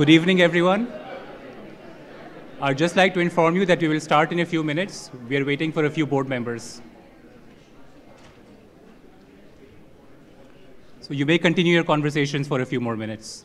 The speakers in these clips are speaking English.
Good evening, everyone. I'd just like to inform you that we will start in a few minutes. We are waiting for a few board members. So you may continue your conversations for a few more minutes.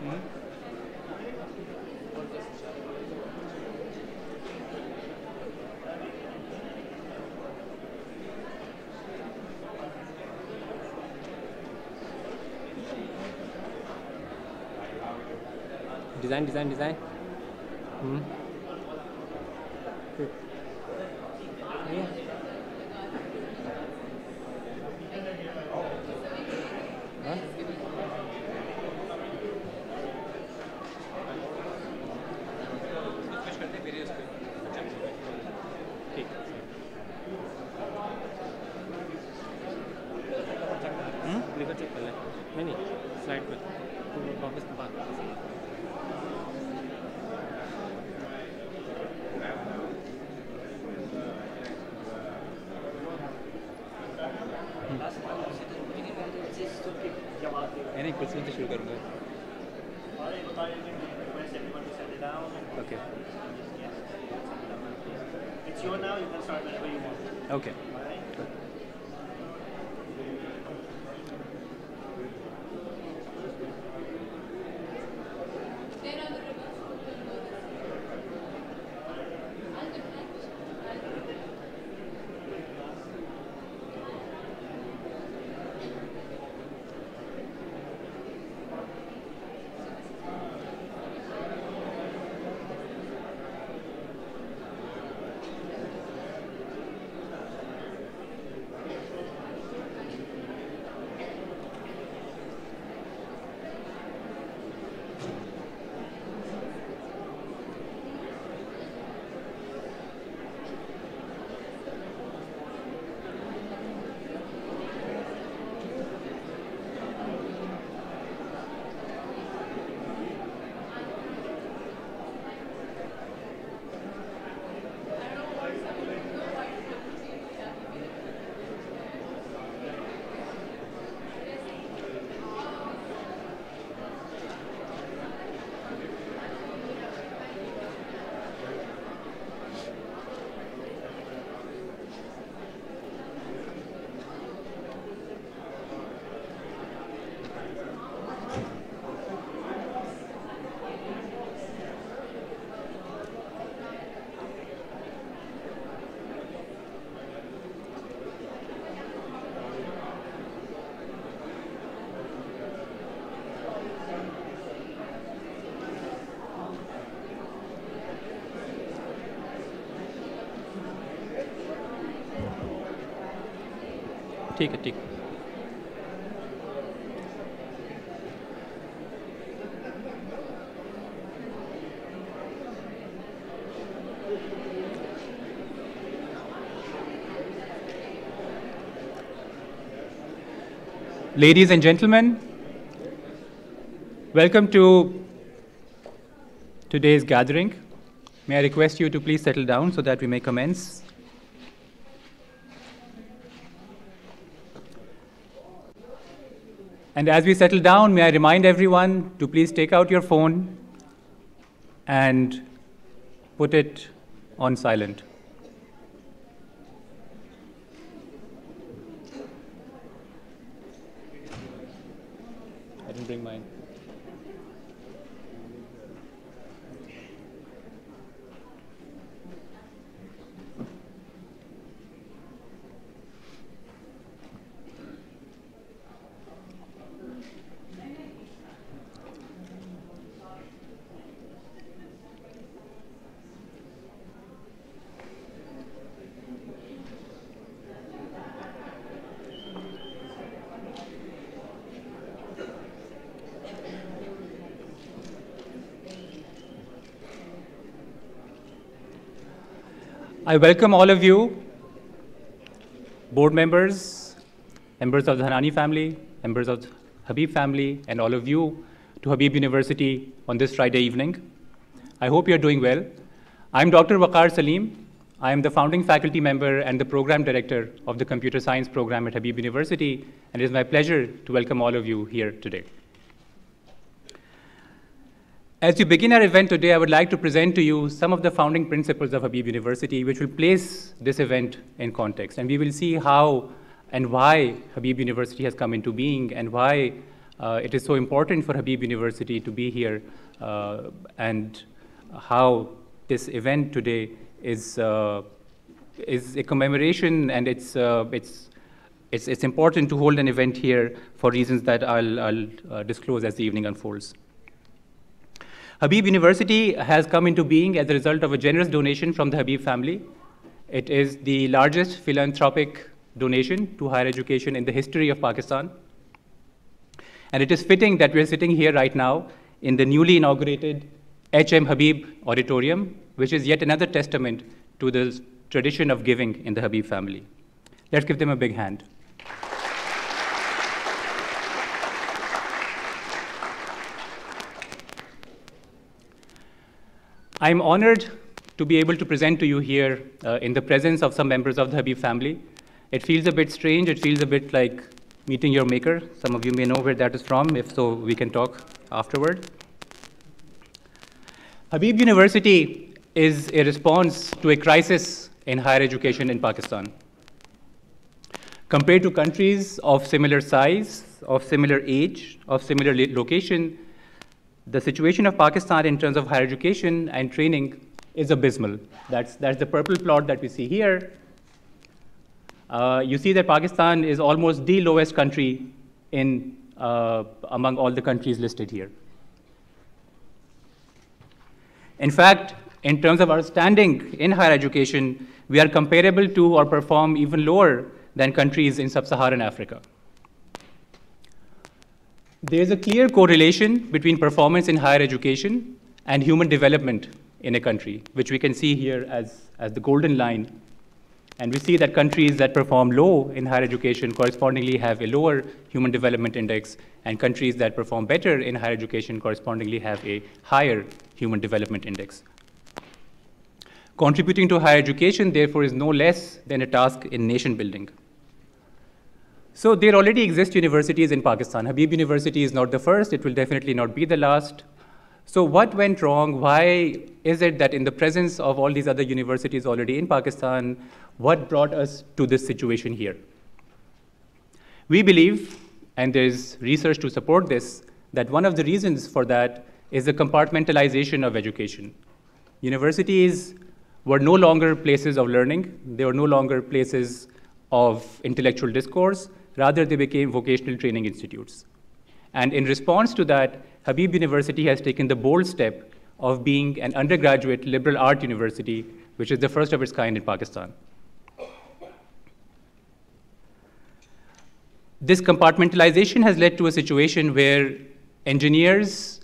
Design. Yeah. Huh? Clicker check कर ले नहीं slide पे वापस बात नहीं कुछ से शुरू करूँगा okay it's your now, you can start whenever you want. okay ठीक है ठीक Ladies and gentlemen, welcome to today's gathering. May I request you to please settle down so that we may commence. And as we settle down, may I remind everyone to please take out your phone and put it on silent. I didn't bring mine. I welcome all of you, board members, members of the Hanani family, members of the Habib family, and all of you to Habib University on this Friday evening. I hope you're doing well. I'm Dr. Waqar Salim. I am the founding faculty member and the program director of the computer science program at Habib University, and it is my pleasure to welcome all of you here today. As we begin our event today, I would like to present to you some of the founding principles of Habib University, which will place this event in context. And we will see how and why Habib University has come into being and why it is so important for Habib University to be here, and how this event today is a commemoration, and it's important to hold an event here for reasons that I'll disclose as the evening unfolds. Habib University has come into being as a result of a generous donation from the Habib family. It is the largest philanthropic donation to higher education in the history of Pakistan. And it is fitting that we're sitting here right now in the newly inaugurated H.M. Habib Auditorium, which is yet another testament to the tradition of giving in the Habib family. Let's give them a big hand. I'm honored to be able to present to you here in the presence of some members of the Habib family. It feels a bit strange. It feels a bit like meeting your maker. Some of you may know where that is from. If so, we can talk afterward. Habib University is a response to a crisis in higher education in Pakistan. Compared to countries of similar size, of similar age, of similar location, the situation of Pakistan in terms of higher education and training is abysmal. That's the purple plot that we see here. You see that Pakistan is almost the lowest country in, among all the countries listed here. In fact, in terms of our standing in higher education, we are comparable to or perform even lower than countries in sub-Saharan Africa. There is a clear correlation between performance in higher education and human development in a country, which we can see here as the golden line. And we see that countries that perform low in higher education correspondingly have a lower human development index, and countries that perform better in higher education correspondingly have a higher human development index. Contributing to higher education, therefore, is no less than a task in nation building. So there already exist universities in Pakistan. Habib University is not the first. It will definitely not be the last. So what went wrong? Why is it that in the presence of all these other universities already in Pakistan, what brought us to this situation here? We believe, and there's research to support this, that one of the reasons for that is the compartmentalization of education. Universities were no longer places of learning. They were no longer places of intellectual discourse. Rather, they became vocational training institutes. And in response to that, Habib University has taken the bold step of being an undergraduate liberal art university, which is the first of its kind in Pakistan. This compartmentalization has led to a situation where engineers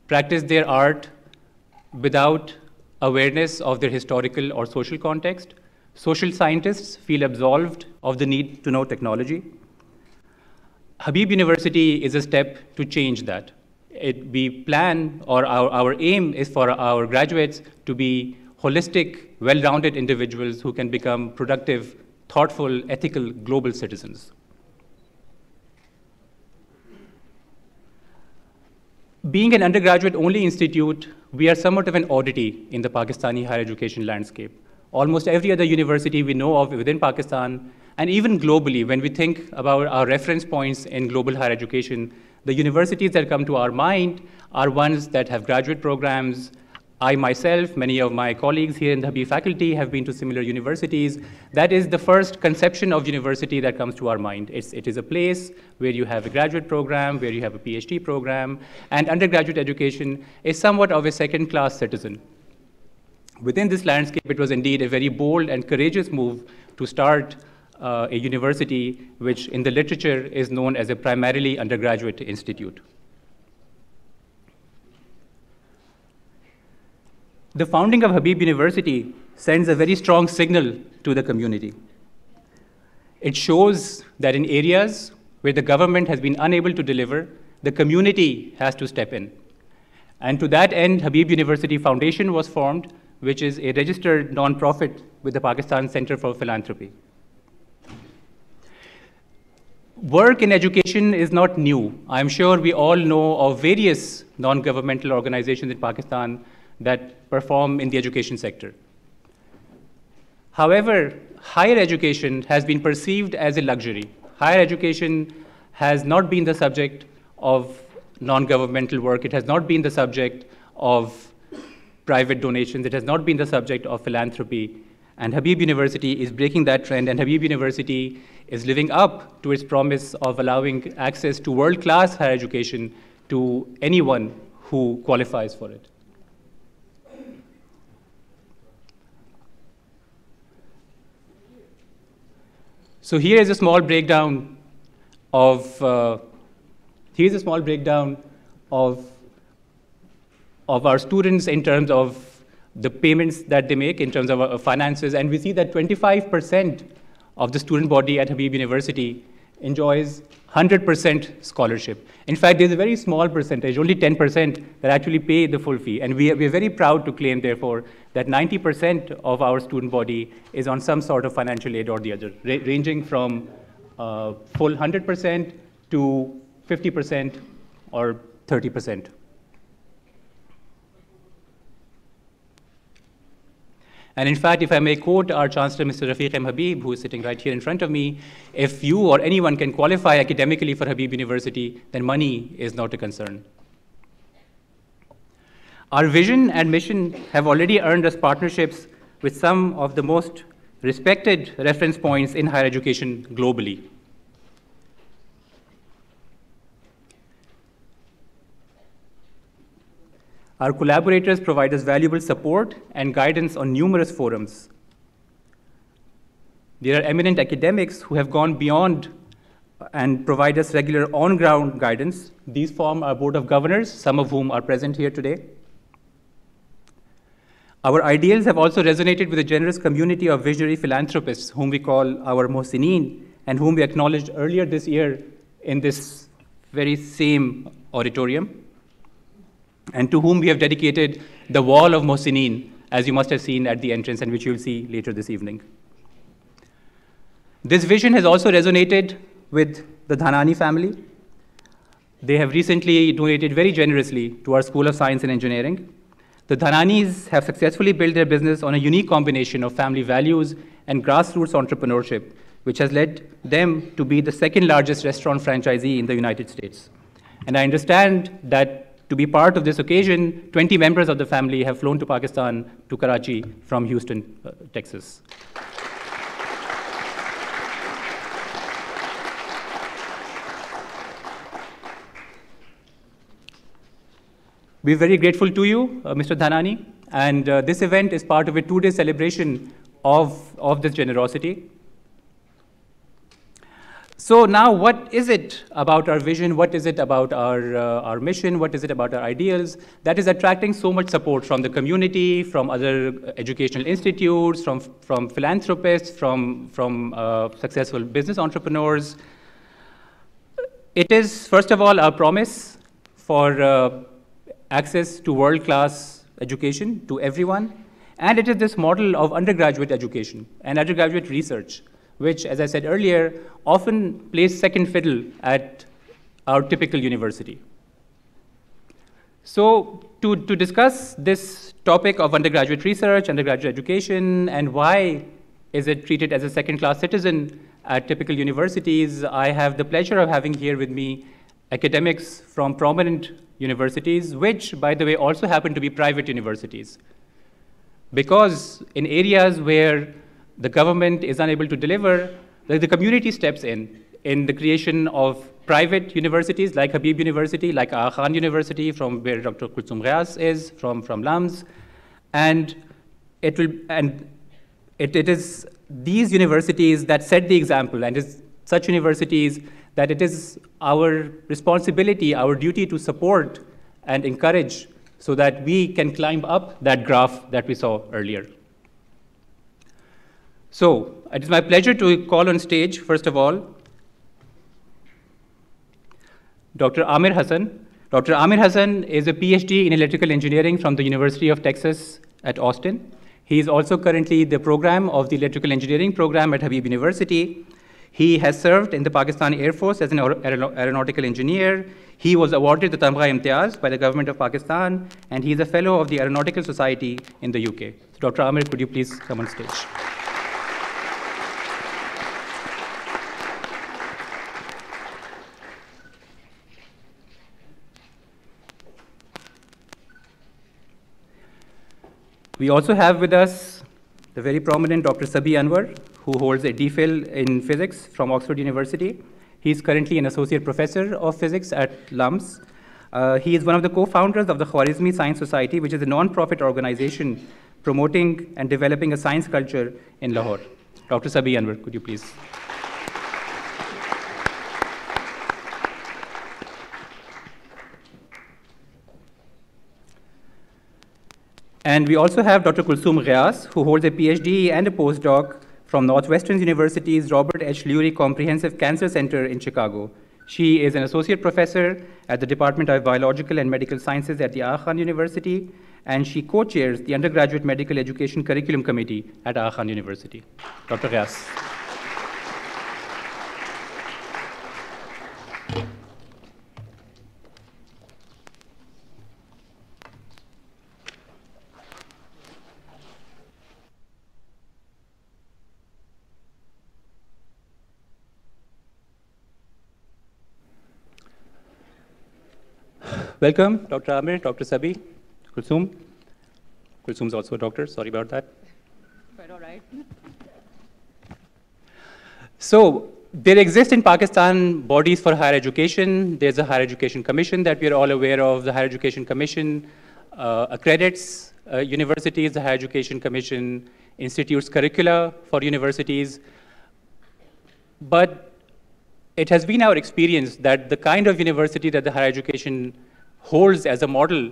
practice their art without awareness of their historical or social context. Social scientists feel absolved of the need to know technology. Habib University is a step to change that. We plan, or our aim is for our graduates to be holistic, well-rounded individuals who can become productive, thoughtful, ethical, global citizens. Being an undergraduate-only institute, we are somewhat of an oddity in the Pakistani higher education landscape. Almost every other university we know of within Pakistan, and even globally, when we think about our reference points in global higher education, the universities that come to our mind are ones that have graduate programs. I myself, many of my colleagues here in the Habib faculty have been to similar universities. That is the first conception of university that comes to our mind. It is a place where you have a graduate program, where you have a PhD program, and undergraduate education is somewhat of a second-class citizen. Within this landscape, it was indeed a very bold and courageous move to start a university which in the literature is known as a primarily undergraduate institute. The founding of Habib University sends a very strong signal to the community. It shows that in areas where the government has been unable to deliver, the community has to step in. And to that end, Habib University Foundation was formed, which is a registered nonprofit with the Pakistan Center for Philanthropy. Work in education is not new. I'm sure we all know of various non-governmental organizations in Pakistan that perform in the education sector. However, higher education has been perceived as a luxury. Higher education has not been the subject of non-governmental work. It has not been the subject of private donations. It has not been the subject of philanthropy. And Habib University is breaking that trend, and Habib University is living up to its promise of allowing access to world-class higher education to anyone who qualifies for it. So here is a small breakdown of our students in terms of the payments that they make, in terms of finances, and we see that 25% of the student body at Habib University enjoys 100% scholarship. In fact, there's a very small percentage, only 10%, that actually pay the full fee. And we're very proud to claim, therefore, that 90% of our student body is on some sort of financial aid or the other, ranging from full 100% to 50% or 30%. And in fact, if I may quote our Chancellor, Mr. Rafiq M. Habib, who is sitting right here in front of me, if you or anyone can qualify academically for Habib University, then money is not a concern. Our vision and mission have already earned us partnerships with some of the most respected reference points in higher education globally. Our collaborators provide us valuable support and guidance on numerous forums. There are eminent academics who have gone beyond and provide us regular on-ground guidance. These form our board of governors, some of whom are present here today. Our ideals have also resonated with a generous community of visionary philanthropists, whom we call our Mohsineen, and whom we acknowledged earlier this year in this very same auditorium, and to whom we have dedicated the wall of Mohsineen, as you must have seen at the entrance, and which you'll see later this evening. This vision has also resonated with the Dhanani family. They have recently donated very generously to our School of Science and Engineering. The Dhananis have successfully built their business on a unique combination of family values and grassroots entrepreneurship, which has led them to be the second largest restaurant franchisee in the United States. And I understand that to be part of this occasion, 20 members of the family have flown to Pakistan, to Karachi, from Houston, Texas. We're very grateful to you, Mr. Dhanani, and this event is part of a two-day celebration of this generosity. So now, what is it about our vision? What is it about our mission? What is it about our ideals that is attracting so much support from the community, from other educational institutes, from philanthropists, from successful business entrepreneurs? It is, first of all, our promise for access to world-class education to everyone, and it is this model of undergraduate education and undergraduate research, which, as I said earlier, often plays second fiddle at our typical university. So to discuss this topic of undergraduate research, undergraduate education, and why is it treated as a second-class citizen at typical universities, I have the pleasure of having here with me academics from prominent universities, which, by the way, also happen to be private universities. Because in areas where the government is unable to deliver, the community steps in the creation of private universities like Habib University, like Aga Khan University, from where Dr. Kulsum Ghias is, from LUMS. And it is these universities that set the example, and it's such universities that it is our responsibility, our duty to support and encourage so that we can climb up that graph that we saw earlier. So it is my pleasure to call on stage, first of all, Dr. Amir Hassan. Dr. Amir Hassan is a PhD in electrical engineering from the University of Texas at Austin. He is also currently the program of the electrical engineering program at Habib University. He has served in the Pakistani Air Force as an aeronautical engineer. He was awarded the Tamgha Imtiaz by the government of Pakistan, and he is a fellow of the Aeronautical Society in the UK. So Dr. Amir, could you please come on stage? We also have with us the very prominent Dr. Sabi Anwar, who holds a DPhil in physics from Oxford University. He's currently an associate professor of physics at LUMS. He is one of the co-founders of the Khwarizmi Science Society, which is a non-profit organization promoting and developing a science culture in Lahore. Dr. Sabi Anwar, could you please? And we also have Dr. Kulsum Ghias, who holds a PhD and a postdoc from Northwestern University's Robert H. Lurie Comprehensive Cancer Center in Chicago. She is an associate professor at the Department of Biological and Medical Sciences at the Aga Khan University, and she co-chairs the Undergraduate Medical Education Curriculum Committee at Aga Khan University. Dr. Ghias. Welcome, Dr. Amir, Dr. Sabi, Kulsum. Kulsum's also a doctor, sorry about that. Quite all right. So, there exist in Pakistan bodies for higher education. There's a Higher Education Commission that we're all aware of. The Higher Education Commission accredits universities. The Higher Education Commission institutes curricula for universities. But it has been our experience that the kind of university that the higher education holds as a model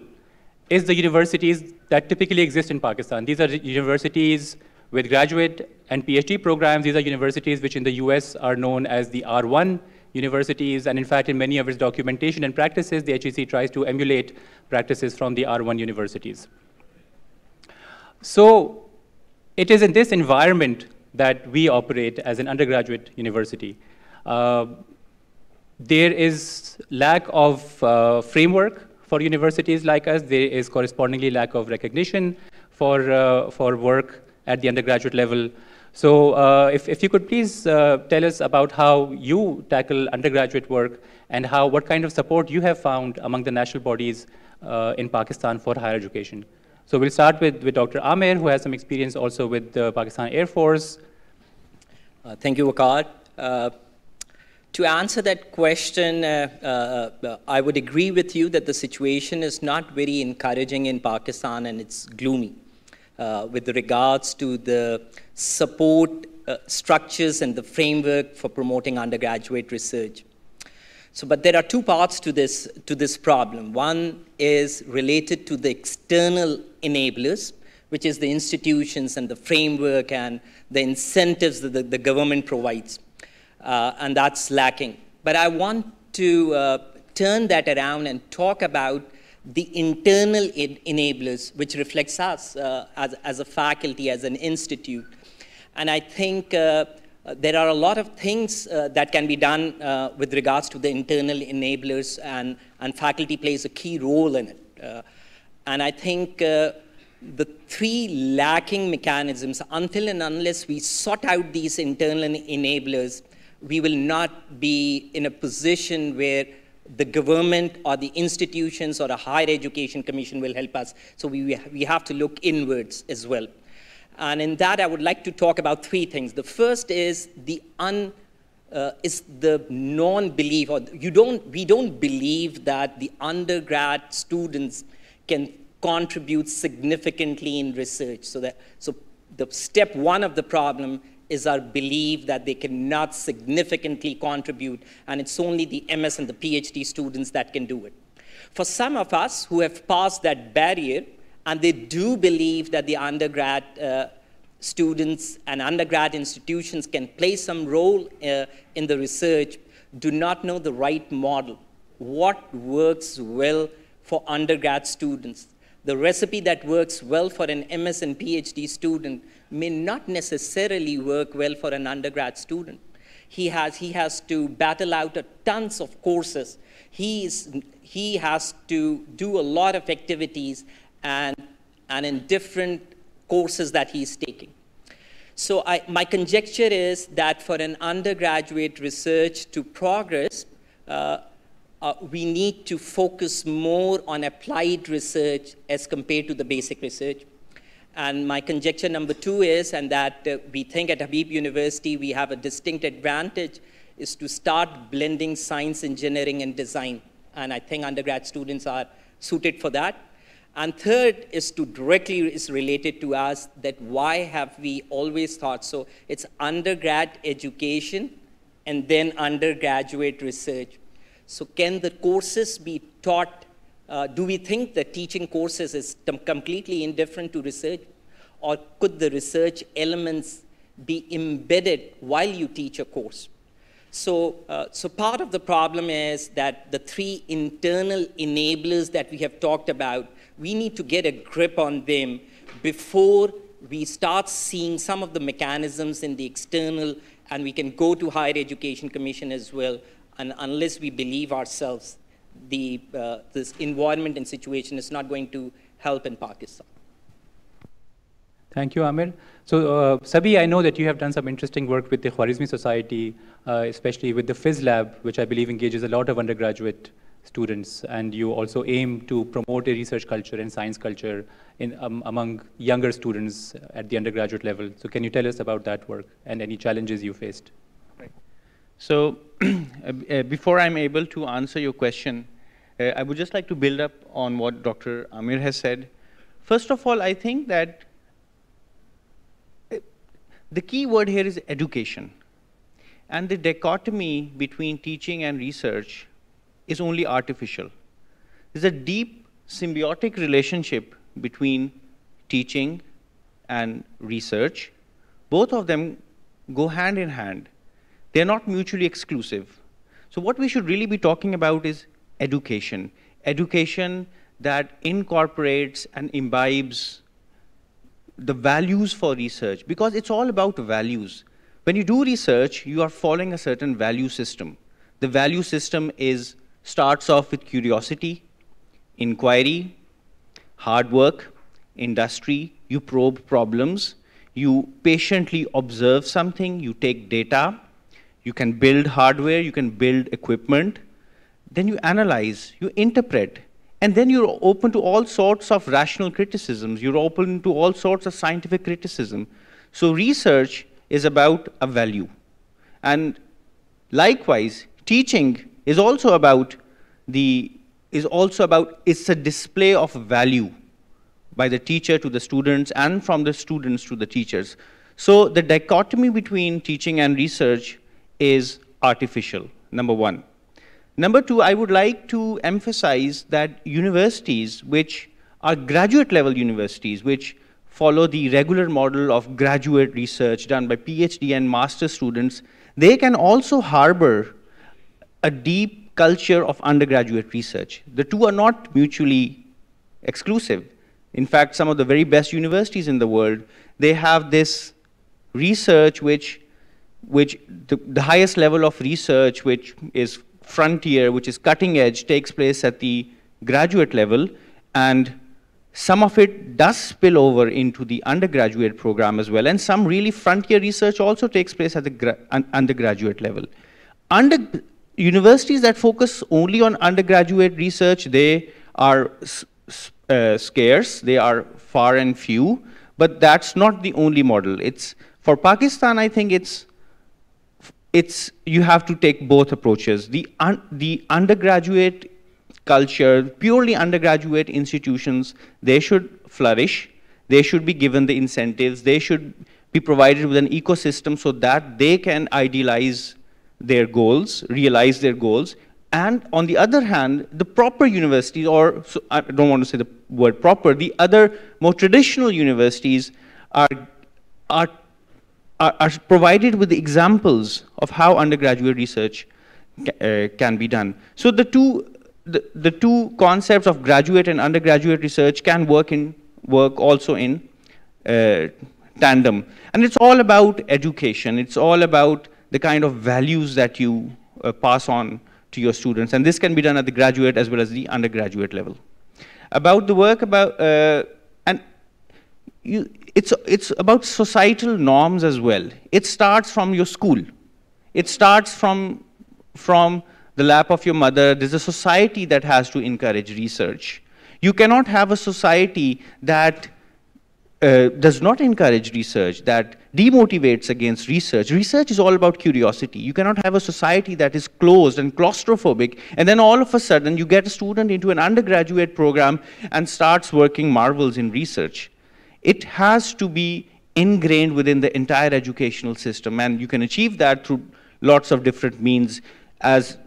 is the universities that typically exist in Pakistan. These are universities with graduate and PhD programs. These are universities which in the US are known as the R1 universities. And in fact, in many of its documentation and practices, the HEC tries to emulate practices from the R1 universities. So it is in this environment that we operate as an undergraduate university. There is lack of framework for universities like us. There is correspondingly lack of recognition for work at the undergraduate level. So if you could please tell us about how you tackle undergraduate work and what kind of support you have found among the national bodies in Pakistan for higher education. So we'll start with Dr. Amir, who has some experience also with the Pakistan Air Force. Thank you, Waqar. To answer that question, I would agree with you that the situation is not very encouraging in Pakistan, and it's gloomy with regards to the support structures and the framework for promoting undergraduate research. So, but there are two parts to this problem. One is related to the external enablers, which is the institutions and the framework and the incentives that the government provides. And that's lacking. But I want to turn that around and talk about the internal enablers, which reflects us as a faculty, as an institute. And I think there are a lot of things that can be done with regards to the internal enablers, and faculty plays a key role in it. And I think the three lacking mechanisms, until and unless we sort out these internal enablers, we will not be in a position where the government or the institutions or a higher education commission will help us. So we have to look inwards as well. And in that, I would like to talk about three things. The first is the non-belief, or we don't believe that the undergrad students can contribute significantly in research. So the step one of the problem is our belief that they cannot significantly contribute, and it's only the MS and the PhD students that can do it. For some of us who have passed that barrier, and they do believe that the undergrad students and undergrad institutions can play some role in the research, do not know the right model. What works well for undergrad students? The recipe that works well for an MS and PhD student may not necessarily work well for an undergrad student. He has to battle out tons of courses. He has to do a lot of activities and in different courses that he's taking. So my conjecture is that for an undergraduate research to progress, we need to focus more on applied research as compared to the basic research. And my conjecture number 2 is, and that we think at Habib University we have a distinct advantage, is to start blending science, engineering, and design. And I think undergrad students are suited for that. And third is to directly is related to us, that why have we always thought so? It's undergrad education and then undergraduate research. So can the courses be taught? Do we think that teaching courses is completely indifferent to research? Or could the research elements be embedded while you teach a course? So part of the problem is that the 3 internal enablers that we have talked about, we need to get a grip on them before we start seeing some of the mechanisms in the external, and we can go to Higher Education Commission as well, and unless we believe ourselves, this environment and situation is not going to help in Pakistan. Thank you, Amir. So, Sabi, I know that you have done some interesting work with the Khwarizmi Society, especially with the Phys Lab, which I believe engages a lot of undergraduate students, and you also aim to promote a research culture and science culture among younger students at the undergraduate level. So can you tell us about that work and any challenges you faced? Right. So before I'm able to answer your question, I would just like to build up on what Dr. Amir has said. First of all, I think that the key word here is education. And the dichotomy between teaching and research is only artificial. There's a deep symbiotic relationship between teaching and research. Both of them go hand in hand. They're not mutually exclusive. So what we should really be talking about is education. Education that incorporates and imbibes the values for research, because it's all about values. When you do research, you are following a certain value system. The value system starts off with curiosity, inquiry, hard work, industry. You probe problems, you patiently observe something, you take data, you can build hardware, you can build equipment, then you analyze, you interpret, and then you're open to all sorts of rational criticisms. You're open to all sorts of scientific criticism. So research is about a value. And likewise, teaching is also about it's a display of value by the teacher to the students and from the students to the teachers. So the dichotomy between teaching and research is artificial, number one. Number two, I would like to emphasize that universities which are graduate level universities, which follow the regular model of graduate research done by PhD and master students, they can also harbor a deep culture of undergraduate research. The two are not mutually exclusive. In fact, some of the very best universities in the world, they have this research which the highest level of research, which is frontier, which is cutting edge, takes place at the graduate level, and some of it does spill over into the undergraduate program as well, and some really frontier research also takes place at the undergraduate level. Universities that focus only on undergraduate research, they are scarce, they are far and few, but that's not the only model. For Pakistan, I think you have to take both approaches. The undergraduate culture, purely undergraduate institutions, they should flourish. They should be given the incentives. They should be provided with an ecosystem so that they can idealize their goals, realize their goals. And on the other hand, the proper universities, or so I don't want to say the word proper, the other more traditional universities are provided with the examples of how undergraduate research can be done. So the two concepts of graduate and undergraduate research can work also in tandem. And it's all about education. It's all about the kind of values that you pass on to your students. And this can be done at the graduate as well as the undergraduate level. About the work it's about societal norms as well. It starts from your school. It starts from the lap of your mother. There's a society that has to encourage research. You cannot have a society that does not encourage research, that demotivates against research. Research is all about curiosity. You cannot have a society that is closed and claustrophobic, and then all of a sudden you get a student into an undergraduate program and starts working marvels in research. It has to be ingrained within the entire educational system, and you can achieve that through lots of different means. As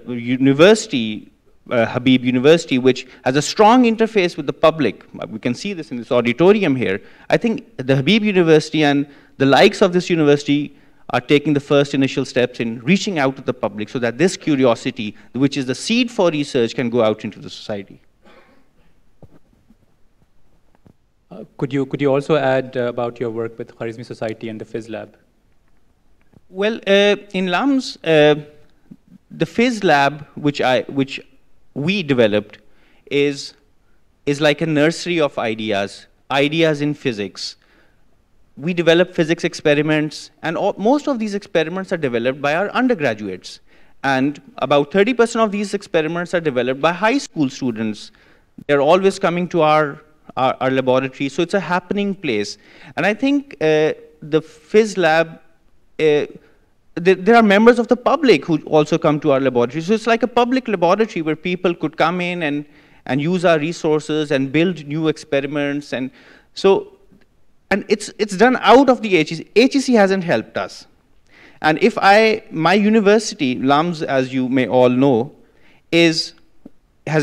university, Habib University, which has a strong interface with the public. We can see this in this auditorium here. I think the Habib University and the likes of this university are taking the first initial steps in reaching out to the public so that this curiosity, which is the seed for research, can go out into the society. Could you also add about your work with Khwarizmi Society and the Fizz Lab? Well, in LUMS, the Fizz Lab, which we developed, is like a nursery of ideas in physics. We develop physics experiments, and most of these experiments are developed by our undergraduates. And about 30% of these experiments are developed by high school students. They're always coming to our laboratory, so it's a happening place. And I think the Fizz Lab, there are members of the public who also come to our laboratory. So it's like a public laboratory where people could come in and use our resources and build new experiments. And so, and it's done out of the HEC. HEC hasn't helped us. And if my university, LUMS, as you may all know, has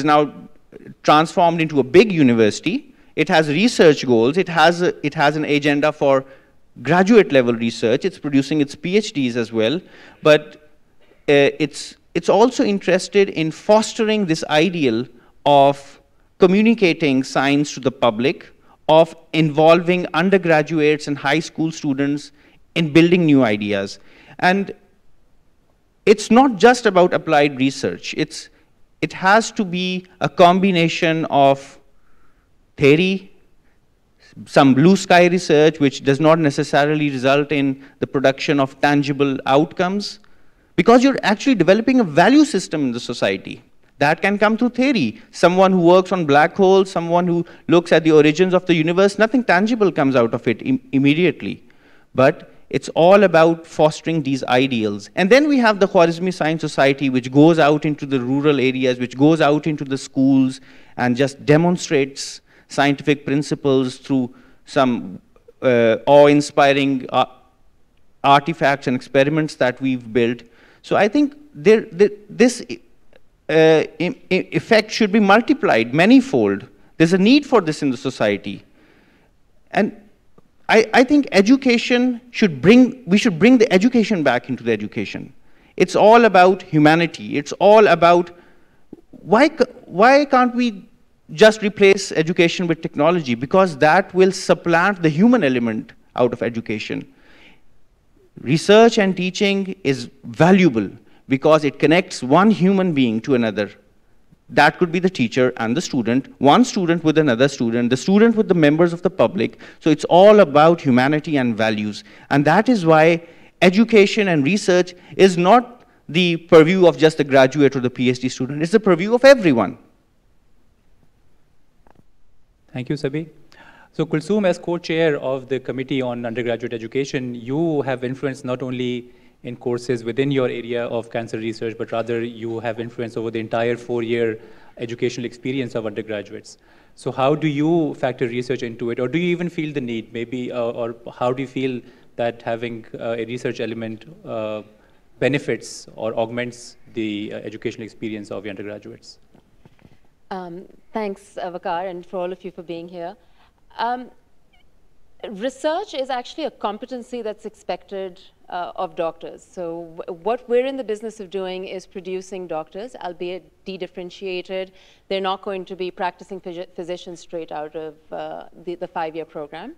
now transformed into a big university. It has research goals. It has an agenda for graduate level research. It's producing its PhDs as well, but it's also interested in fostering this ideal of communicating science to the public, of involving undergraduates and high school students in building new ideas. And it's not just about applied research. It has to be a combination of theory, some blue sky research, which does not necessarily result in the production of tangible outcomes, because you're actually developing a value system in the society. That can come through theory. Someone who works on black holes, someone who looks at the origins of the universe, nothing tangible comes out of it immediately. But it's all about fostering these ideals. And then we have the Khwarizmi Science Society, which goes out into the rural areas, which goes out into the schools and just demonstrates scientific principles through some awe-inspiring artifacts and experiments that we've built. So I think this effect should be multiplied manifold. There's a need for this in the society. And I think education we should bring the education back into the education. It's all about humanity. It's all about why can't we just replace education with technology? Because that will supplant the human element out of education. Research and teaching is valuable because it connects one human being to another. That could be the teacher and the student, one student with another student, the student with the members of the public. So it's all about humanity and values. And that is why education and research is not the purview of just the graduate or the PhD student. It's the purview of everyone. Thank you, Sabi. So Kulsoom, as co-chair of the Committee on Undergraduate Education, you have influence not only in courses within your area of cancer research, but rather you have influence over the entire 4-year educational experience of undergraduates. So how do you factor research into it, or do you even feel the need, maybe, or how do you feel that having a research element benefits or augments the educational experience of your undergraduates? Thanks, Vakar, and for all of you for being here. Research is actually a competency that's expected of doctors. So what we're in the business of doing is producing doctors, albeit de-differentiated. They're not going to be practicing physicians straight out of the 5-year program.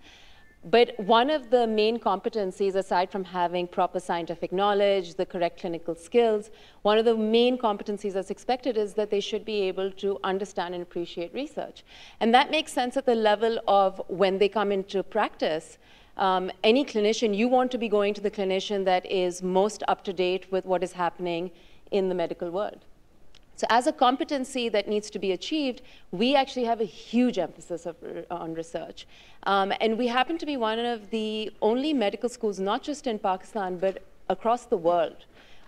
But one of the main competencies, aside from having proper scientific knowledge, the correct clinical skills, one of the main competencies that's expected is that they should be able to understand and appreciate research. And that makes sense at the level of when they come into practice. Any clinician, you want to be going to the clinician that is most up to date with what is happening in the medical world. So as a competency that needs to be achieved, we actually have a huge emphasis on research. And we happen to be one of the only medical schools, not just in Pakistan, but across the world,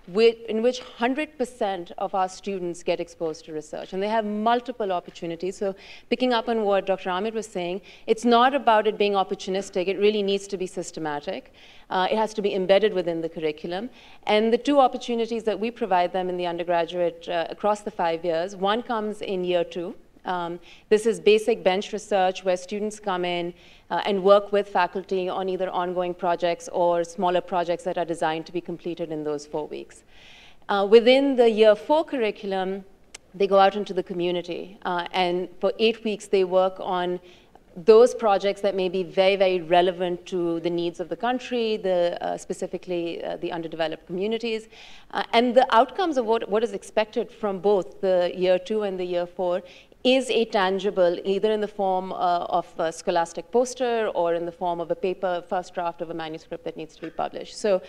in which 100% of our students get exposed to research. And they have multiple opportunities. So picking up on what Dr. Ahmed was saying, it's not about it being opportunistic. It really needs to be systematic. It has to be embedded within the curriculum. And the two opportunities that we provide them in the undergraduate across the 5 years, one comes in year 2. This is basic bench research where students come in and work with faculty on either ongoing projects or smaller projects that are designed to be completed in those 4 weeks. Within the year 4 curriculum, they go out into the community, and for 8 weeks they work on those projects that may be very, very relevant to the needs of the country, specifically the underdeveloped communities. And the outcomes of what is expected from both the year 2 and the year 4 is a tangible, either in the form of a scholastic poster or in the form of a paper, first draft of a manuscript that needs to be published. So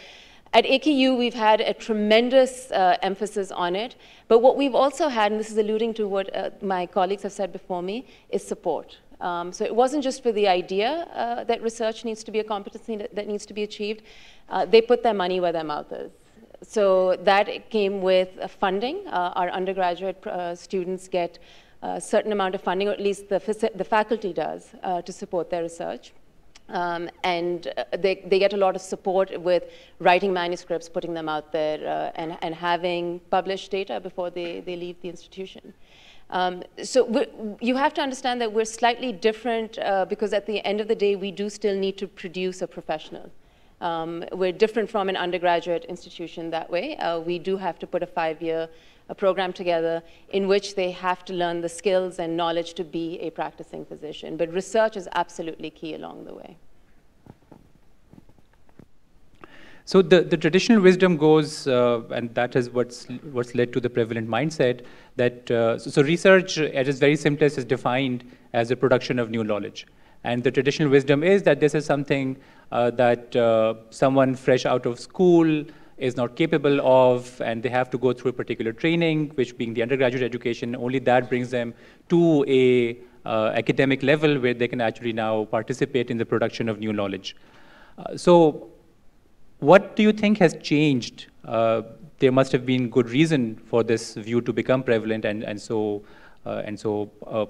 at AKU, we've had a tremendous emphasis on it. But what we've also had, and this is alluding to what my colleagues have said before me, is support. So it wasn't just for the idea that research needs to be a competency that needs to be achieved. They put their money where their mouth is. So that came with funding. Our undergraduate students get a certain amount of funding, or at least the faculty does, to support their research. And they get a lot of support with writing manuscripts, putting them out there, and having published data before they leave the institution. So you have to understand that we're slightly different because at the end of the day, we do still need to produce a professional. We're different from an undergraduate institution that way. We do have to put a 5-year program together in which they have to learn the skills and knowledge to be a practicing physician. But research is absolutely key along the way. So the traditional wisdom goes, and that is what's led to the prevalent mindset, that so research at its very simplest is defined as the production of new knowledge. And the traditional wisdom is that this is something that someone fresh out of school is not capable of, and they have to go through a particular training, which being the undergraduate education, only that brings them to a academic level where they can actually now participate in the production of new knowledge. So what do you think has changed? There must have been good reason for this view to become prevalent and so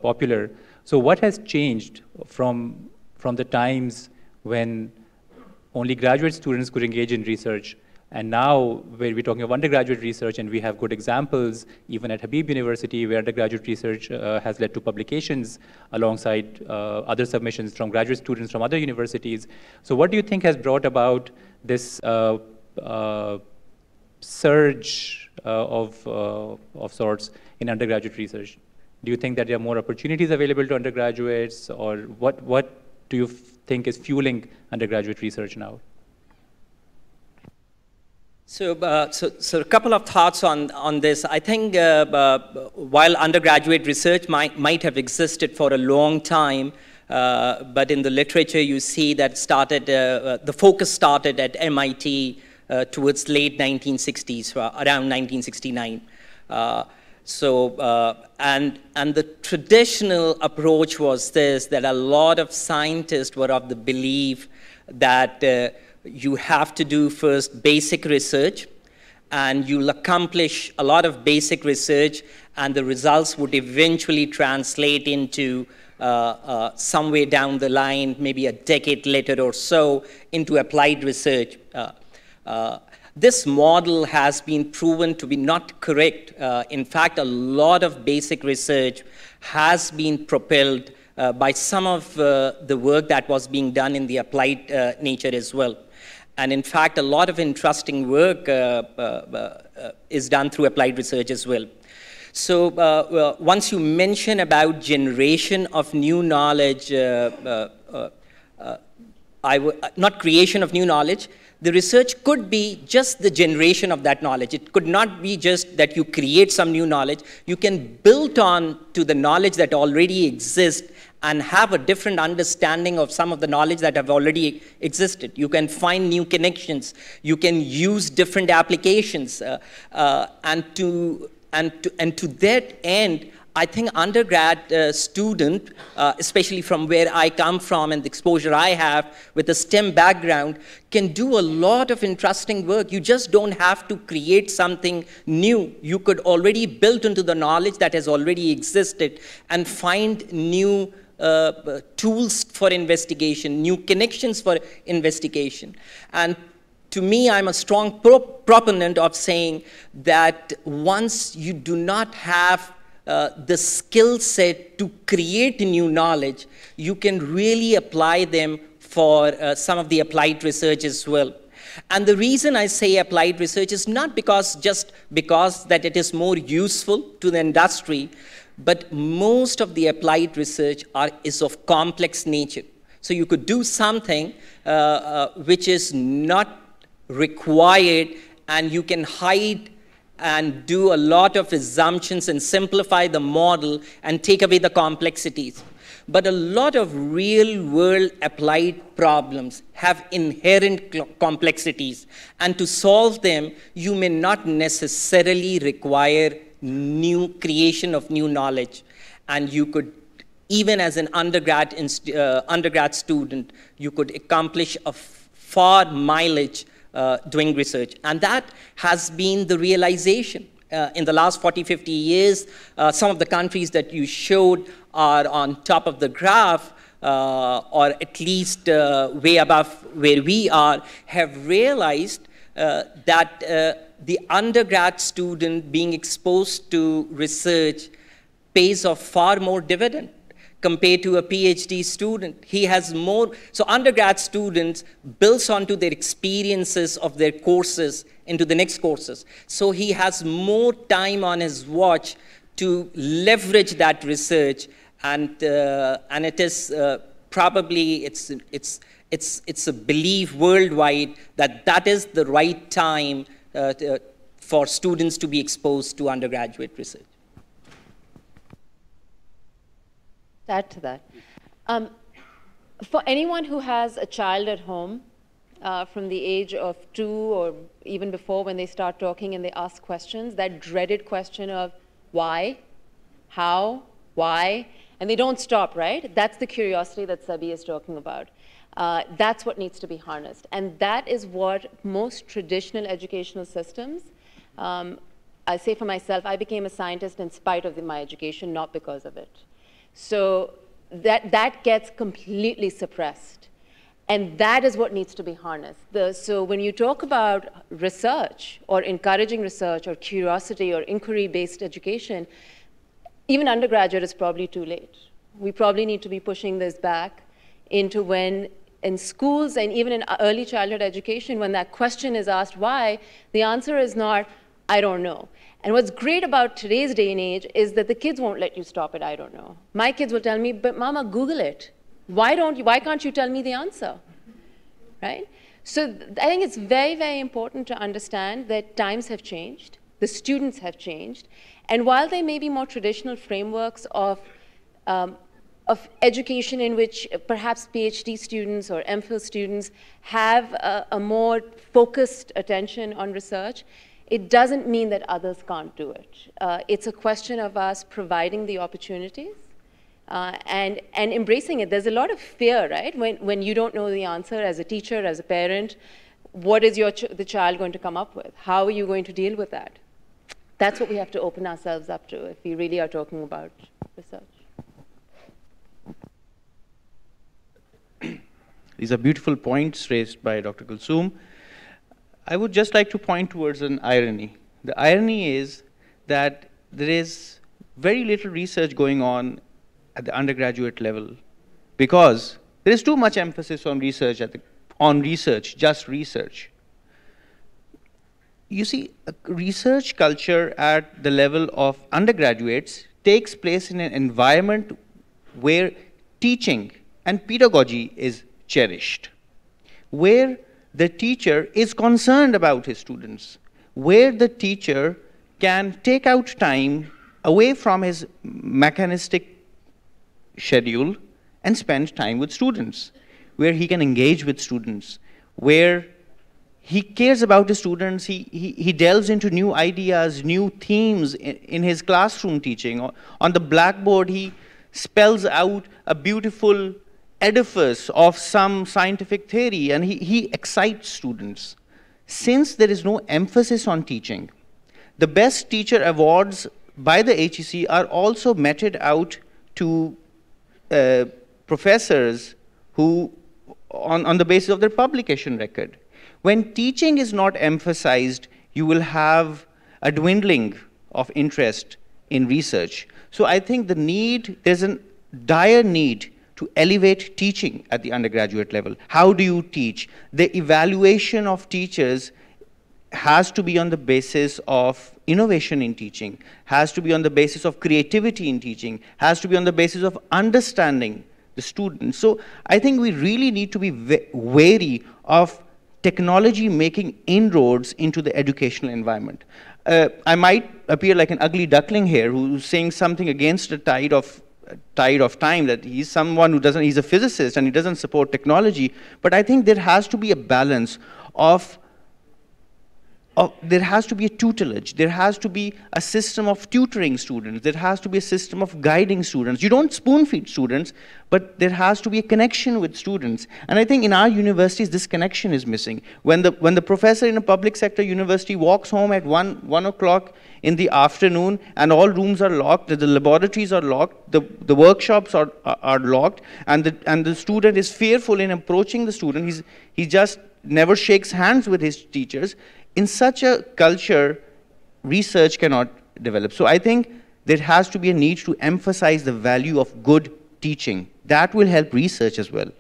popular. So what has changed from the times when only graduate students could engage in research, and now where we're talking of undergraduate research, and we have good examples even at Habib University where undergraduate research has led to publications alongside other submissions from graduate students from other universities. So what do you think has brought about this surge of sorts in undergraduate research? Do you think that there are more opportunities available to undergraduates, or what do you think is fueling undergraduate research now? So a couple of thoughts on this. I think while undergraduate research might have existed for a long time, but in the literature you see that the focus started at MIT towards late 1960s, around 1969. And the traditional approach was this, that a lot of scientists were of the belief that you have to do first basic research, and you'll accomplish a lot of basic research, and the results would eventually translate into somewhere down the line, maybe a decade later or so, into applied research. This model has been proven to be not correct. In fact, a lot of basic research has been propelled by some of the work that was being done in the applied nature as well. And in fact, a lot of interesting work is done through applied research as well. So once you mention about generation of new knowledge, not creation of new knowledge, the research could be just the generation of that knowledge. It could not be just that you create some new knowledge. You can build on to the knowledge that already exists and have a different understanding of some of the knowledge that have already existed. You can find new connections. You can use different applications. And to And to that end, I think undergrad student, especially from where I come from and the exposure I have with a STEM background, can do a lot of interesting work. You just don't have to create something new. You could already build into the knowledge that has already existed and find new tools for investigation, new connections for investigation. And to me, I'm a strong proponent of saying that once you do not have the skill set to create new knowledge, you can really apply them for some of the applied research as well. And the reason I say applied research is not just because that it is more useful to the industry, but most of the applied research is of complex nature. So you could do something which is not required, and you can hide and do a lot of assumptions and simplify the model and take away the complexities. But a lot of real-world applied problems have inherent complexities, and to solve them, you may not necessarily require new creation of new knowledge. And you could, even as an undergrad student, you could accomplish a far mileage doing research. And that has been the realization. In the last 40, 50 years, some of the countries that you showed are on top of the graph, or at least way above where we are, have realized that the undergrad student being exposed to research pays off far more dividend compared to a PhD student. He has more, so undergrad students builds onto their experiences of their courses into the next courses. So he has more time on his watch to leverage that research, and it is probably, it's a belief worldwide that that is the right time for students to be exposed to undergraduate research. To add to that, for anyone who has a child at home from the age of 2 or even before, when they start talking and they ask questions, that dreaded question of why, how, why, and they don't stop, right? That's the curiosity that Sabi is talking about. That's what needs to be harnessed. And that is what most traditional educational systems, I say for myself, I became a scientist in spite of my education, not because of it. So that gets completely suppressed. And that is what needs to be harnessed. So when you talk about research or encouraging research or curiosity or inquiry-based education, even undergraduate is probably too late. We probably need to be pushing this back into when in schools and even in early childhood education, when that question is asked why, the answer is not, I don't know. And what's great about today's day and age is that the kids won't let you stop at I don't know. My kids will tell me, but Mama, Google it. Why can't you tell me the answer, right? So I think it's very, very important to understand that times have changed, the students have changed, and while there may be more traditional frameworks of education in which perhaps PhD students or MPhil students have a more focused attention on research, it doesn't mean that others can't do it. It's a question of us providing the opportunities and embracing it. There's a lot of fear, right? When you don't know the answer as a teacher, as a parent, what is the child going to come up with? How are you going to deal with that? That's what we have to open ourselves up to if we really are talking about research. These are beautiful points raised by Dr. Kulsoom. I would just like to point towards an irony. The irony is that there is very little research going on at the undergraduate level because there is too much emphasis on research, just research. You see, a research culture at the level of undergraduates takes place in an environment where teaching and pedagogy is cherished, where the teacher is concerned about his students, where the teacher can take out time away from his mechanistic schedule and spend time with students, where he can engage with students, where he cares about his students. He delves into new ideas, new themes in his classroom teaching. On the blackboard, he spells out a beautiful edifice of some scientific theory, and he excites students. Since there is no emphasis on teaching, the best teacher awards by the HEC are also meted out to professors who, on the basis of their publication record. When teaching is not emphasized, you will have a dwindling of interest in research. So I think there's a dire need to elevate teaching at the undergraduate level. How do you teach? The evaluation of teachers has to be on the basis of innovation in teaching, has to be on the basis of creativity in teaching, has to be on the basis of understanding the students. So I think we really need to be wary of technology making inroads into the educational environment. I might appear like an ugly duckling here who's saying something against the tide of time, that he's someone who doesn't, he's a physicist and he doesn't support technology. But I think there has to be a balance of there has to be a tutelage, there has to be a system of tutoring students, there has to be a system of guiding students. You don't spoon feed students, but there has to be a connection with students. And I think in our universities, this connection is missing. When the professor in a public sector university walks home at 1 o'clock in the afternoon and all rooms are locked, the laboratories are locked, the workshops are locked, and the student is fearful in approaching the student, he just never shakes hands with his teachers. In such a culture, research cannot develop. So I think there has to be a need to emphasize the value of good teaching. That will help research as well.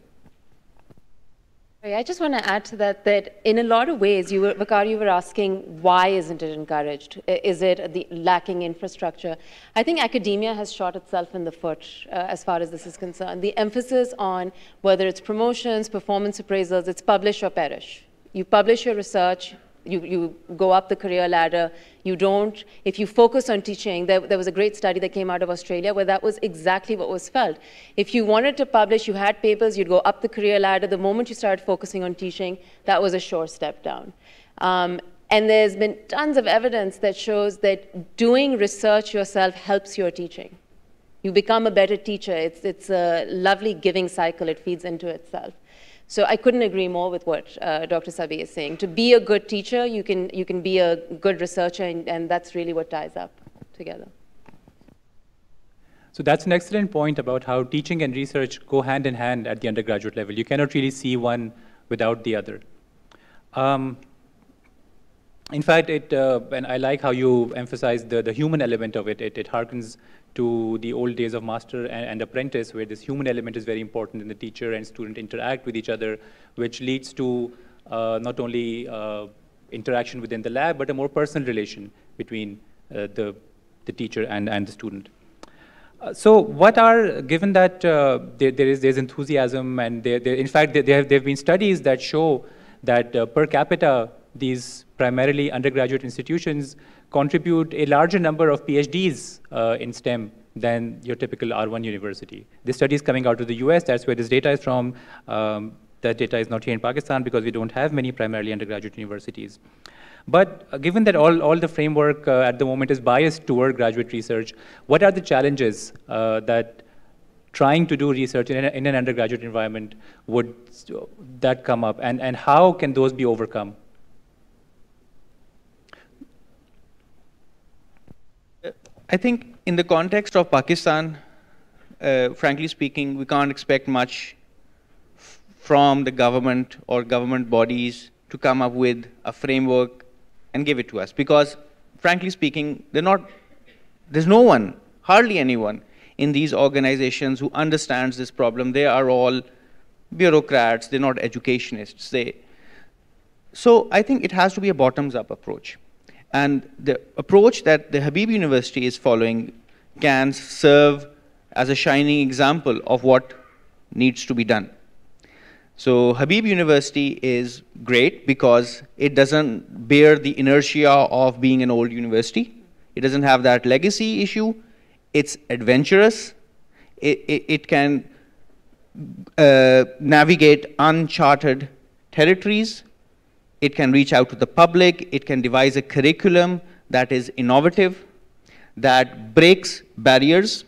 I just want to add to that, that in a lot of ways, Vakar, you were asking, why isn't it encouraged? Is it the lacking infrastructure? I think academia has shot itself in the foot as far as this is concerned. The emphasis on whether it's promotions, performance appraisals, it's publish or perish. You publish your research, you go up the career ladder. You don't, if you focus on teaching, there was a great study that came out of Australia where that was exactly what was felt. If you wanted to publish, you had papers, you'd go up the career ladder. The moment you started focusing on teaching, that was a sure step down. And there's been tons of evidence that shows that doing research yourself helps your teaching. You become a better teacher. It's a lovely giving cycle. It feeds into itself. So I couldn't agree more with what Dr. Sabi is saying. To be a good teacher, you can be a good researcher, and that's really what ties up together. So that's an excellent point about how teaching and research go hand in hand at the undergraduate level. You cannot really see one without the other. In fact, and I like how you emphasize the human element of it. It harkens to the old days of master and apprentice, where this human element is very important, and the teacher and student interact with each other, which leads to not only interaction within the lab, but a more personal relation between the teacher and the student. So what are, given that there's enthusiasm, and in fact, there have been studies that show that per capita, these primarily undergraduate institutions contribute a larger number of PhDs in STEM than your typical R1 university. This study is coming out of the US, that's where this data is from. That data is not here in Pakistan because we don't have many primarily undergraduate universities. But given that all the framework at the moment is biased toward graduate research, what are the challenges that trying to do research in an undergraduate environment would that come up, and how can those be overcome? I think in the context of Pakistan, frankly speaking, we can't expect much from the government or government bodies to come up with a framework and give it to us. Because, frankly speaking, there's no one, hardly anyone, in these organizations who understands this problem. They are all bureaucrats, they're not educationists. So I think it has to be a bottoms-up approach. And the approach that the Habib University is following can serve as a shining example of what needs to be done. So Habib University is great because it doesn't bear the inertia of being an old university. It doesn't have that legacy issue. It's adventurous. It can navigate uncharted territories. it can reach out to the public, it can devise a curriculum that is innovative, that breaks barriers.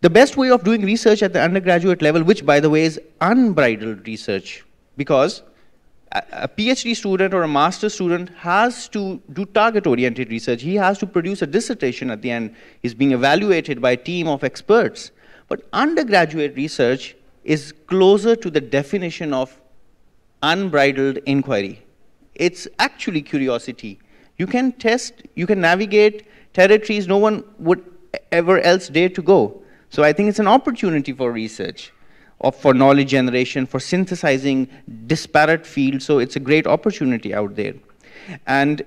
The best way of doing research at the undergraduate level, which by the way is unbridled research, because a PhD student or a master's student has to do target-oriented research. He has to produce a dissertation at the end. He's being evaluated by a team of experts. But undergraduate research is closer to the definition of unbridled inquiry. It's actually curiosity. You can test, you can navigate territories no one would ever else dare to go. So I think it's an opportunity for research, for knowledge generation, for synthesizing disparate fields. So it's a great opportunity out there. And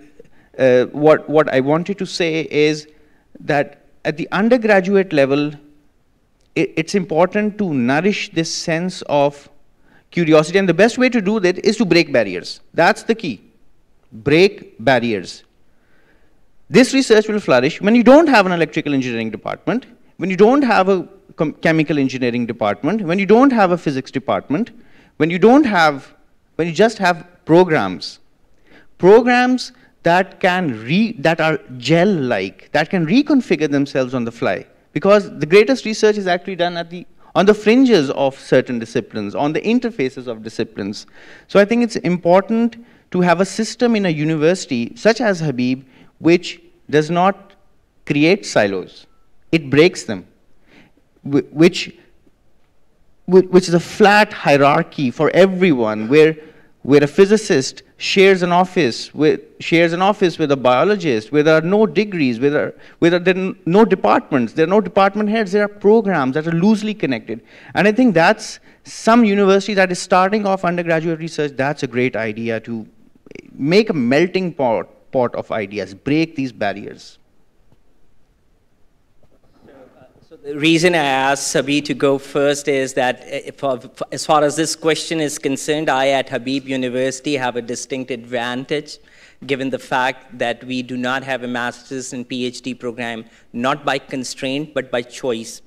what I wanted to say is that at the undergraduate level, it's important to nourish this sense of curiosity. And the best way to do that is to break barriers. That's the key. Break barriers. This research will flourish when you don't have an electrical engineering department, when you don't have a chemical engineering department, when you don't have a physics department, when you just have programs. Programs that are gel-like, that can reconfigure themselves on the fly. Because the greatest research is actually done on the fringes of certain disciplines, on the interfaces of disciplines. So I think it's important to have a system in a university, such as Habib, which does not create silos. It breaks them, which is a flat hierarchy for everyone, where a physicist shares an office with a biologist, where there are no degrees, where there are no departments, there are no department heads, there are programs that are loosely connected. And I think that's some university that is starting off undergraduate research, that's a great idea to make a melting pot of ideas, break these barriers. So the reason I asked Habib to go first is that as far as this question is concerned, I at Habib University have a distinct advantage, given the fact that we do not have a master's and PhD program, not by constraint, but by choice.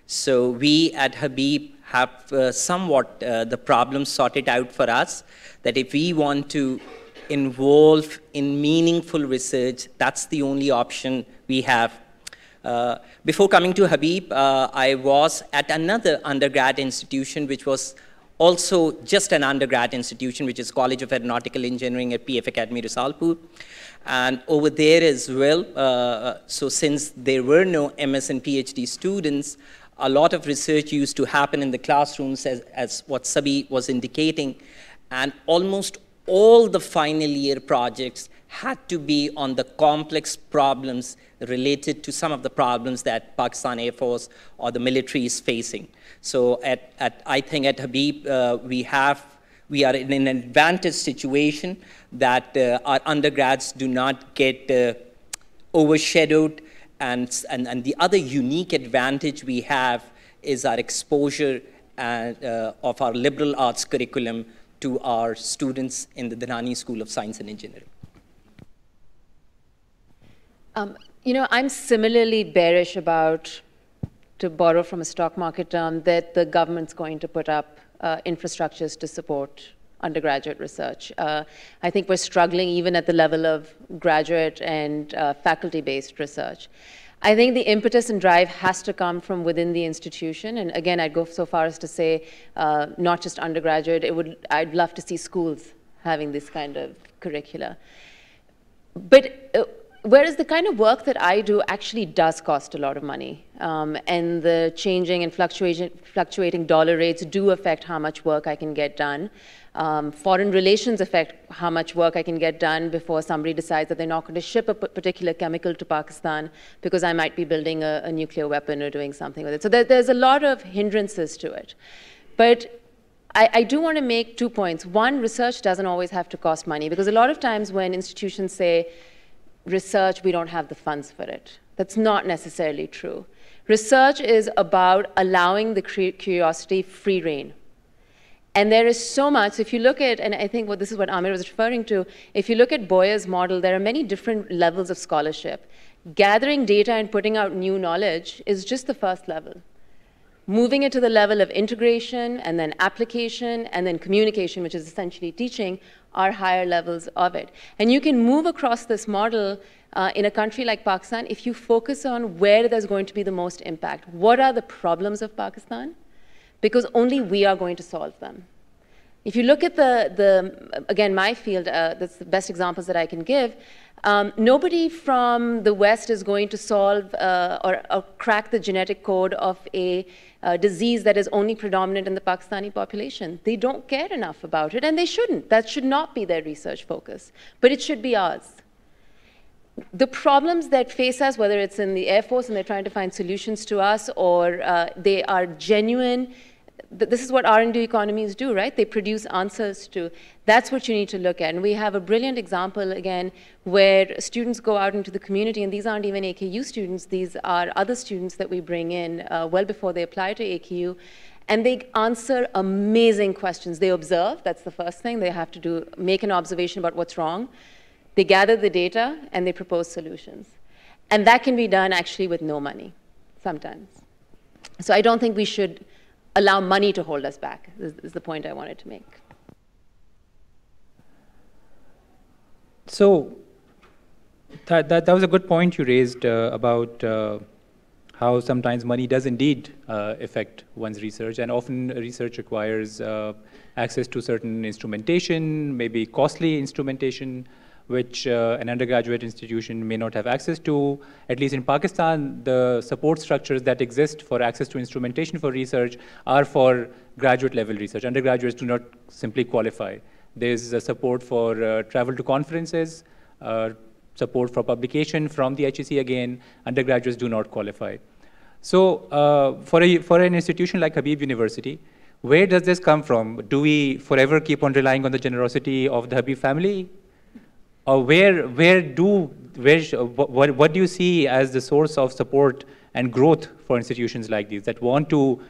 So we at Habib have somewhat the problem sorted out for us, that if we want to involve in meaningful research, that's the only option we have. Before coming to Habib, I was at another undergrad institution, which was also just an undergrad institution, which is College of Aeronautical Engineering at PF Academy, Risalpur. And over there as well, so since there were no MS and PhD students, a lot of research used to happen in the classrooms, as what Sabi was indicating, and almost all the final year projects had to be on the complex problems related to some of the problems that Pakistan Air Force or the military is facing. So I think at Habib, we are in an advantaged situation that our undergrads do not get overshadowed, and the other unique advantage we have is our exposure of our liberal arts curriculum to our students in the Dhanani School of Science and Engineering. You know, I'm similarly bearish about, to borrow from a stock market term, that the government's going to put up infrastructures to support undergraduate research. I think we're struggling even at the level of graduate and faculty-based research. I think the impetus and drive has to come from within the institution. And again, I'd go so far as to say, not just undergraduate, I'd love to see schools having this kind of curricula. But whereas the kind of work that I do actually does cost a lot of money, and the changing and fluctuating dollar rates do affect how much work I can get done. Foreign relations affect how much work I can get done before somebody decides that they're not going to ship a particular chemical to Pakistan because I might be building a nuclear weapon or doing something with it. So there's a lot of hindrances to it. But I do want to make 2 points. One, research doesn't always have to cost money, because a lot of times when institutions say, research, we don't have the funds for it. That's not necessarily true. Research is about allowing the curiosity free rein. And there is so much, if you look at, and I think this is what Amir was referring to, if you look at Boyer's model, there are many different levels of scholarship. Gathering data and putting out new knowledge is just the first level. Moving it to the level of integration and then application and then communication, which is essentially teaching, are higher levels of it. And you can move across this model in a country like Pakistan if you focus on where there's going to be the most impact. What are the problems of Pakistan? Because only we are going to solve them. If you look at again, my field, that's the best examples that I can give, nobody from the West is going to solve or crack the genetic code of a disease that is only predominant in the Pakistani population. They don't care enough about it, and they shouldn't. That should not be their research focus, but it should be ours. The problems that face us, whether it's in the Air Force and they're trying to find solutions to us, or they are genuine, this is what R&D economies do, right? They produce answers to. That's what you need to look at. And we have a brilliant example, again, where students go out into the community, and these aren't even AKU students. These are other students that we bring in well before they apply to AKU. And they answer amazing questions. They observe. That's the first thing. They have to make an observation about what's wrong. They gather the data, and they propose solutions. And that can be done, actually, with no money, sometimes. So I don't think we should allow money to hold us back, is the point I wanted to make. So that was a good point you raised about how sometimes money does indeed affect one's research, and often research requires access to certain instrumentation, maybe costly instrumentation, which an undergraduate institution may not have access to. At least in Pakistan, the support structures that exist for access to instrumentation for research are for graduate level research. Undergraduates do not simply qualify. There's support for travel to conferences, support for publication from the HEC again. Undergraduates do not qualify. So for an institution like Habib University, where does this come from? Do we forever keep on relying on the generosity of the Habib family? Or what do you see as the source of support and growth for institutions like these that want to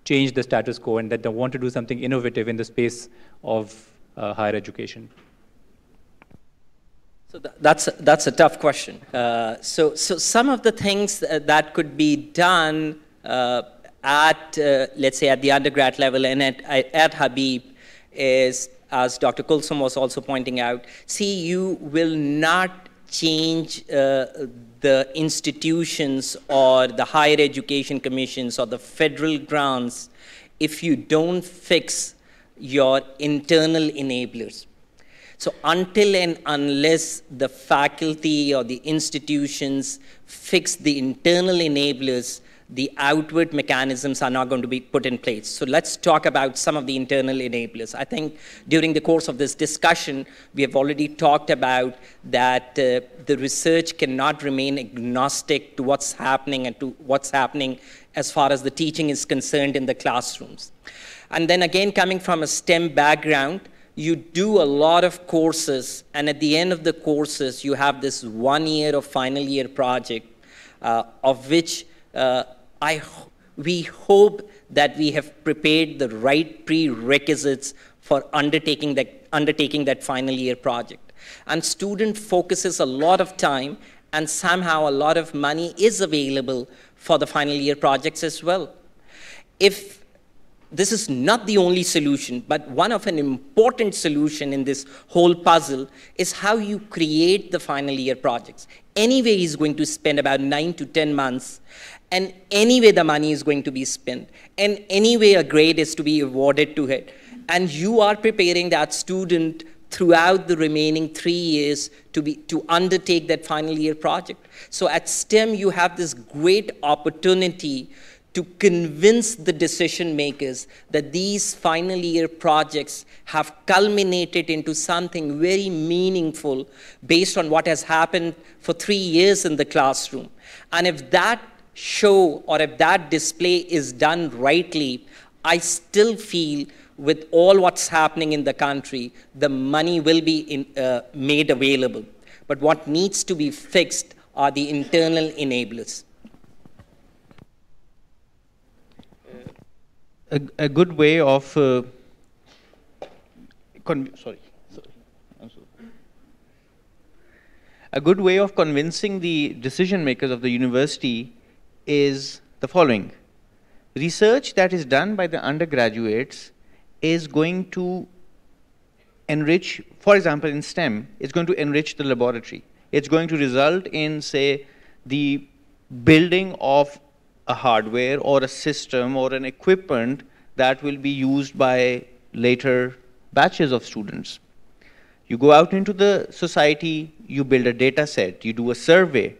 change the status quo and that they want to do something innovative in the space of higher education? So that's a tough question. So some of the things that could be done at let's say at the undergrad level and at Habib is, as Dr. Kulsum was also pointing out, see, you will not change the institutions or the higher education commissions or the federal grants if you don't fix your internal enablers. So until and unless the faculty or the institutions fix the internal enablers, the outward mechanisms are not going to be put in place. So let's talk about some of the internal enablers. I think during the course of this discussion, we have already talked about that the research cannot remain agnostic to what's happening and to what's happening as far as the teaching is concerned in the classrooms. And then again, coming from a STEM background, you do a lot of courses, and at the end of the courses, you have this 1 year of final year project, of which we hope that we have prepared the right prerequisites for undertaking that final year project. And student focuses a lot of time, and somehow a lot of money is available for the final year projects as well. If this is not the only solution, but one of an important solution in this whole puzzle is how you create the final year projects. Anyway, he's going to spend about 9 to 10 months, and anyway the money is going to be spent, and anyway a grade is to be awarded to it. And you are preparing that student throughout the remaining 3 years to undertake that final year project. So at STEM, you have this great opportunity to convince the decision makers that these final year projects have culminated into something very meaningful based on what has happened for 3 years in the classroom. And if that show or if that display is done rightly, I still feel with all what's happening in the country, the money will be made available. But what needs to be fixed are the internal enablers. A good way of a good way of convincing the decision makers of the university is the following: research that is done by the undergraduates is going to enrich, for example, in STEM, it's going to enrich the laboratory. It's going to result in, say, the building of a hardware or a system or an equipment that will be used by later batches of students. You go out into the society, you build a data set, you do a survey,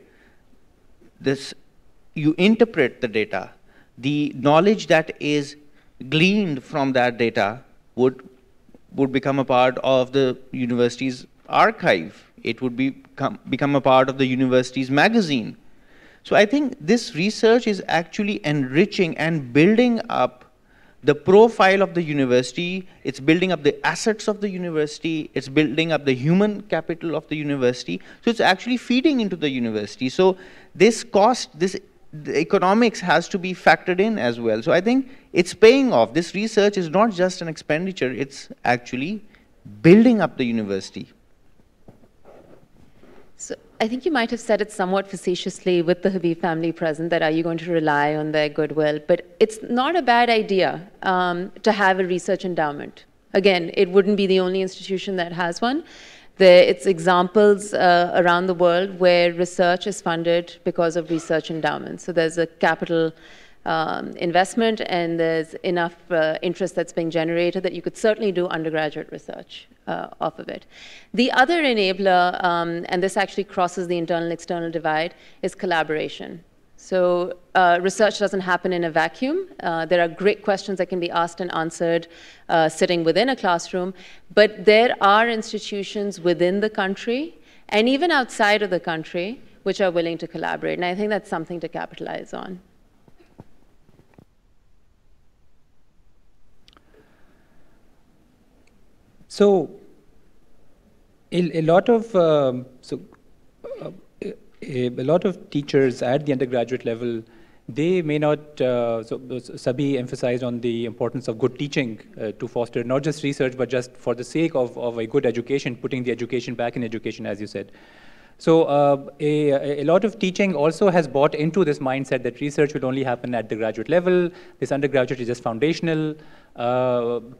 you interpret the data. The knowledge that is gleaned from that data would become a part of the university's archive. It would become a part of the university's magazine. So I think this research is actually enriching and building up the profile of the university. It's building up the assets of the university. It's building up the human capital of the university. So it's actually feeding into the university. So this cost, the economics has to be factored in as well. So I think it's paying off. This research is not just an expenditure, it's actually building up the university. So I think you might have said it somewhat facetiously with the Habib family present, that are you going to rely on their goodwill? But it's not a bad idea to have a research endowment. Again, it wouldn't be the only institution that has one. It's examples around the world where research is funded because of research endowments. So there's a capital investment and there's enough interest that's being generated that you could certainly do undergraduate research off of it. The other enabler, and this actually crosses the internal-external divide, is collaboration. So research doesn't happen in a vacuum. There are great questions that can be asked and answered sitting within a classroom, but there are institutions within the country and even outside of the country which are willing to collaborate, and I think that's something to capitalize on. So, a lot of teachers at the undergraduate level, they may not. So Sabi emphasized on the importance of good teaching to foster not just research, but just for the sake of a good education, putting the education back in education, as you said. So a lot of teaching also has bought into this mindset that research will only happen at the graduate level. This undergraduate is just foundational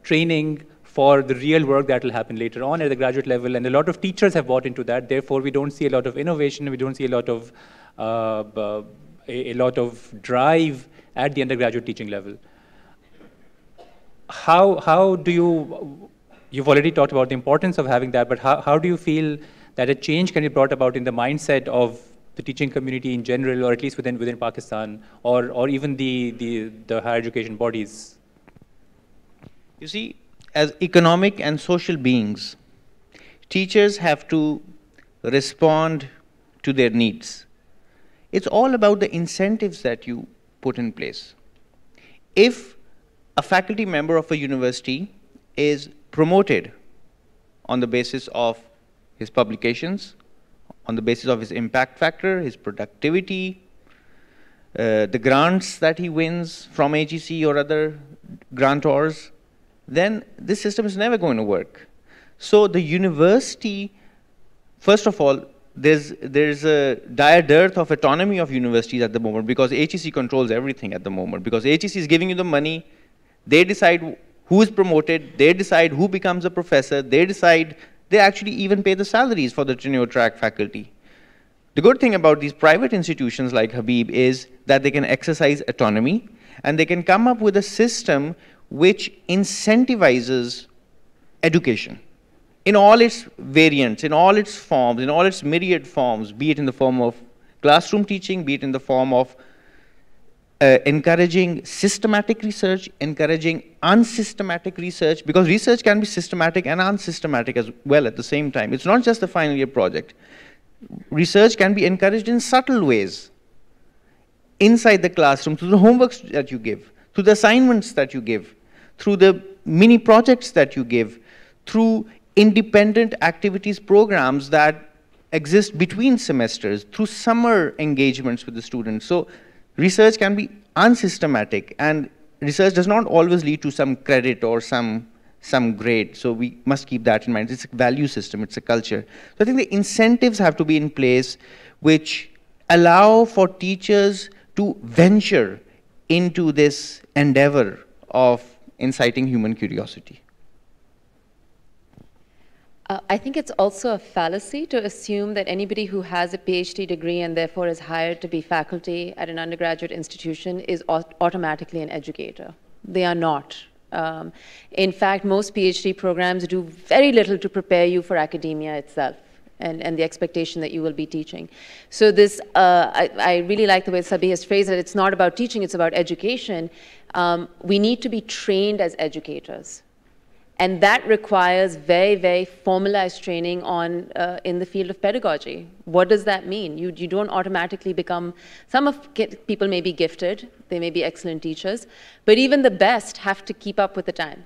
training for the real work that will happen later on at the graduate level, and a lot of teachers have bought into that. Therefore, we don't see a lot of innovation. We don't see a lot of drive at the undergraduate teaching level. How do you've already talked about the importance of having that, but how do you feel that a change can be brought about in the mindset of the teaching community in general, or at least within Pakistan, or even the higher education bodies? You see, as economic and social beings, teachers have to respond to their needs. It's all about the incentives that you put in place. If a faculty member of a university is promoted on the basis of his publications, on the basis of his impact factor, his productivity, the grants that he wins from AGC or other grantors, then this system is never going to work. So the university, first of all, there's a dire dearth of autonomy of universities at the moment because HEC controls everything at the moment, because HEC is giving you the money, they decide who is promoted, they decide who becomes a professor, they actually even pay the salaries for the tenure track faculty. The good thing about these private institutions like Habib is that they can exercise autonomy and they can come up with a system which incentivizes education in all its variants, in all its forms, in all its myriad forms, be it in the form of classroom teaching, be it in the form of encouraging systematic research, encouraging unsystematic research, because research can be systematic and unsystematic as well at the same time. It's not just a final year project. Research can be encouraged in subtle ways, inside the classroom, through the homeworks that you give, through the assignments that you give, through the mini projects that you give, through independent activities programs that exist between semesters, through summer engagements with the students. So research can be unsystematic, and research does not always lead to some credit or some grade. So we must keep that in mind. It's a value system, it's a culture. So I think the incentives have to be in place which allow for teachers to venture into this endeavor of inciting human curiosity? I think it's also a fallacy to assume that anybody who has a PhD degree and therefore is hired to be faculty at an undergraduate institution is automatically an educator. They are not. In fact, most PhD programs do very little to prepare you for academia itself and the expectation that you will be teaching. So this, I really like the way Sabi has phrased it. It's not about teaching, it's about education. We need to be trained as educators. And that requires very, very formalized training on, in the field of pedagogy. What does that mean? You don't automatically become, people may be gifted, they may be excellent teachers, but even the best have to keep up with the times.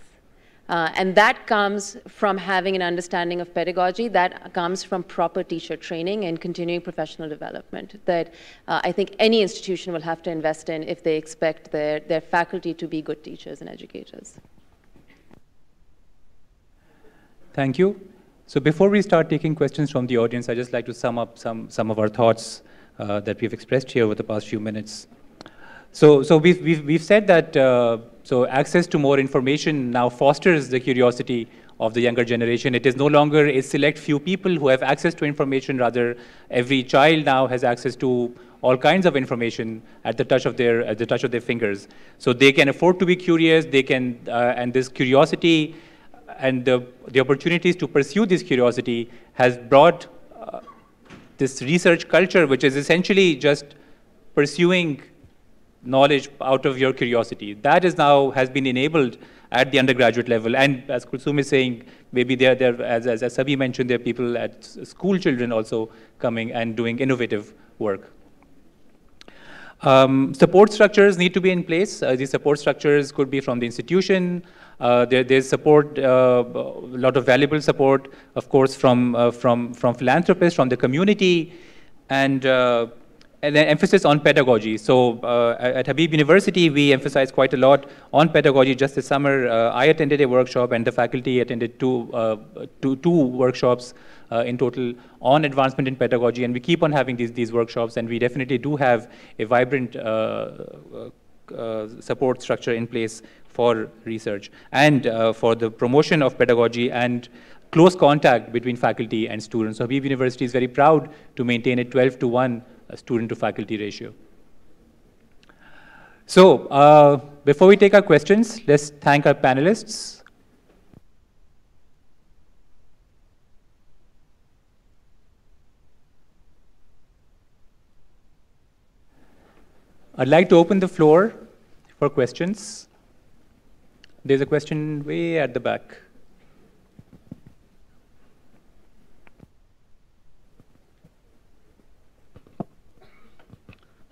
And that comes from having an understanding of pedagogy, that comes from proper teacher training and continuing professional development that I think any institution will have to invest in if they expect their faculty to be good teachers and educators. Thank you. So before we start taking questions from the audience, I'd just like to sum up some of our thoughts that we've expressed here over the past few minutes. So we've said that so access to more information now fosters the curiosity of the younger generation. It is no longer a select few people who have access to information. Rather, every child now has access to all kinds of information at the touch of their fingers. So they can afford to be curious. They can, and this curiosity and the opportunities to pursue this curiosity has brought this research culture, which is essentially just pursuing knowledge out of your curiosity. That is now has been enabled at the undergraduate level. And as Kulsum is saying, maybe as Sabi mentioned, there are people at school children also coming and doing innovative work. Support structures need to be in place. These support structures could be from the institution. There's support, a lot of valuable support, of course, from philanthropists, from the community, and an emphasis on pedagogy. So at Habib University, we emphasize quite a lot on pedagogy. Just this summer, I attended a workshop, and the faculty attended two workshops in total on advancement in pedagogy. And we keep on having these workshops, and we definitely do have a vibrant support structure in place for research and for the promotion of pedagogy and close contact between faculty and students. So Habib University is very proud to maintain a 12-to-1 student to faculty ratio. So before we take our questions, let's thank our panelists. I'd like to open the floor for questions. There's a question way at the back.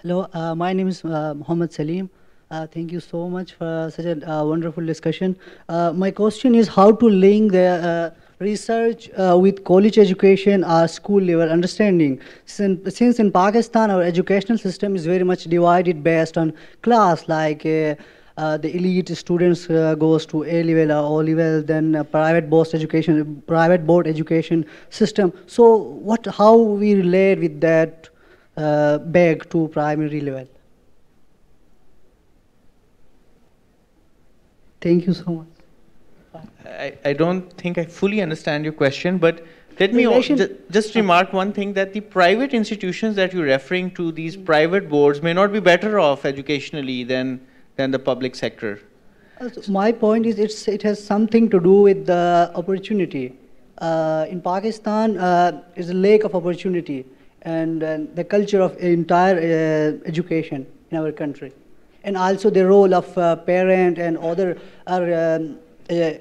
Hello, my name is Mohammed Salim. Thank you so much for such a wonderful discussion. My question is how to link the research with college education or school level understanding. Since in Pakistan our educational system is very much divided based on class, like the elite students goes to A level or O level, then private board education system. So how we relate with that back to primary level? Thank you so much. I don't think I fully understand your question, but let me just remark one thing, that the private institutions that you're referring to, these private boards, may not be better off educationally than the public sector. My point is it has something to do with the opportunity. In Pakistan, is a lack of opportunity and the culture of entire education in our country. And also the role of parent and other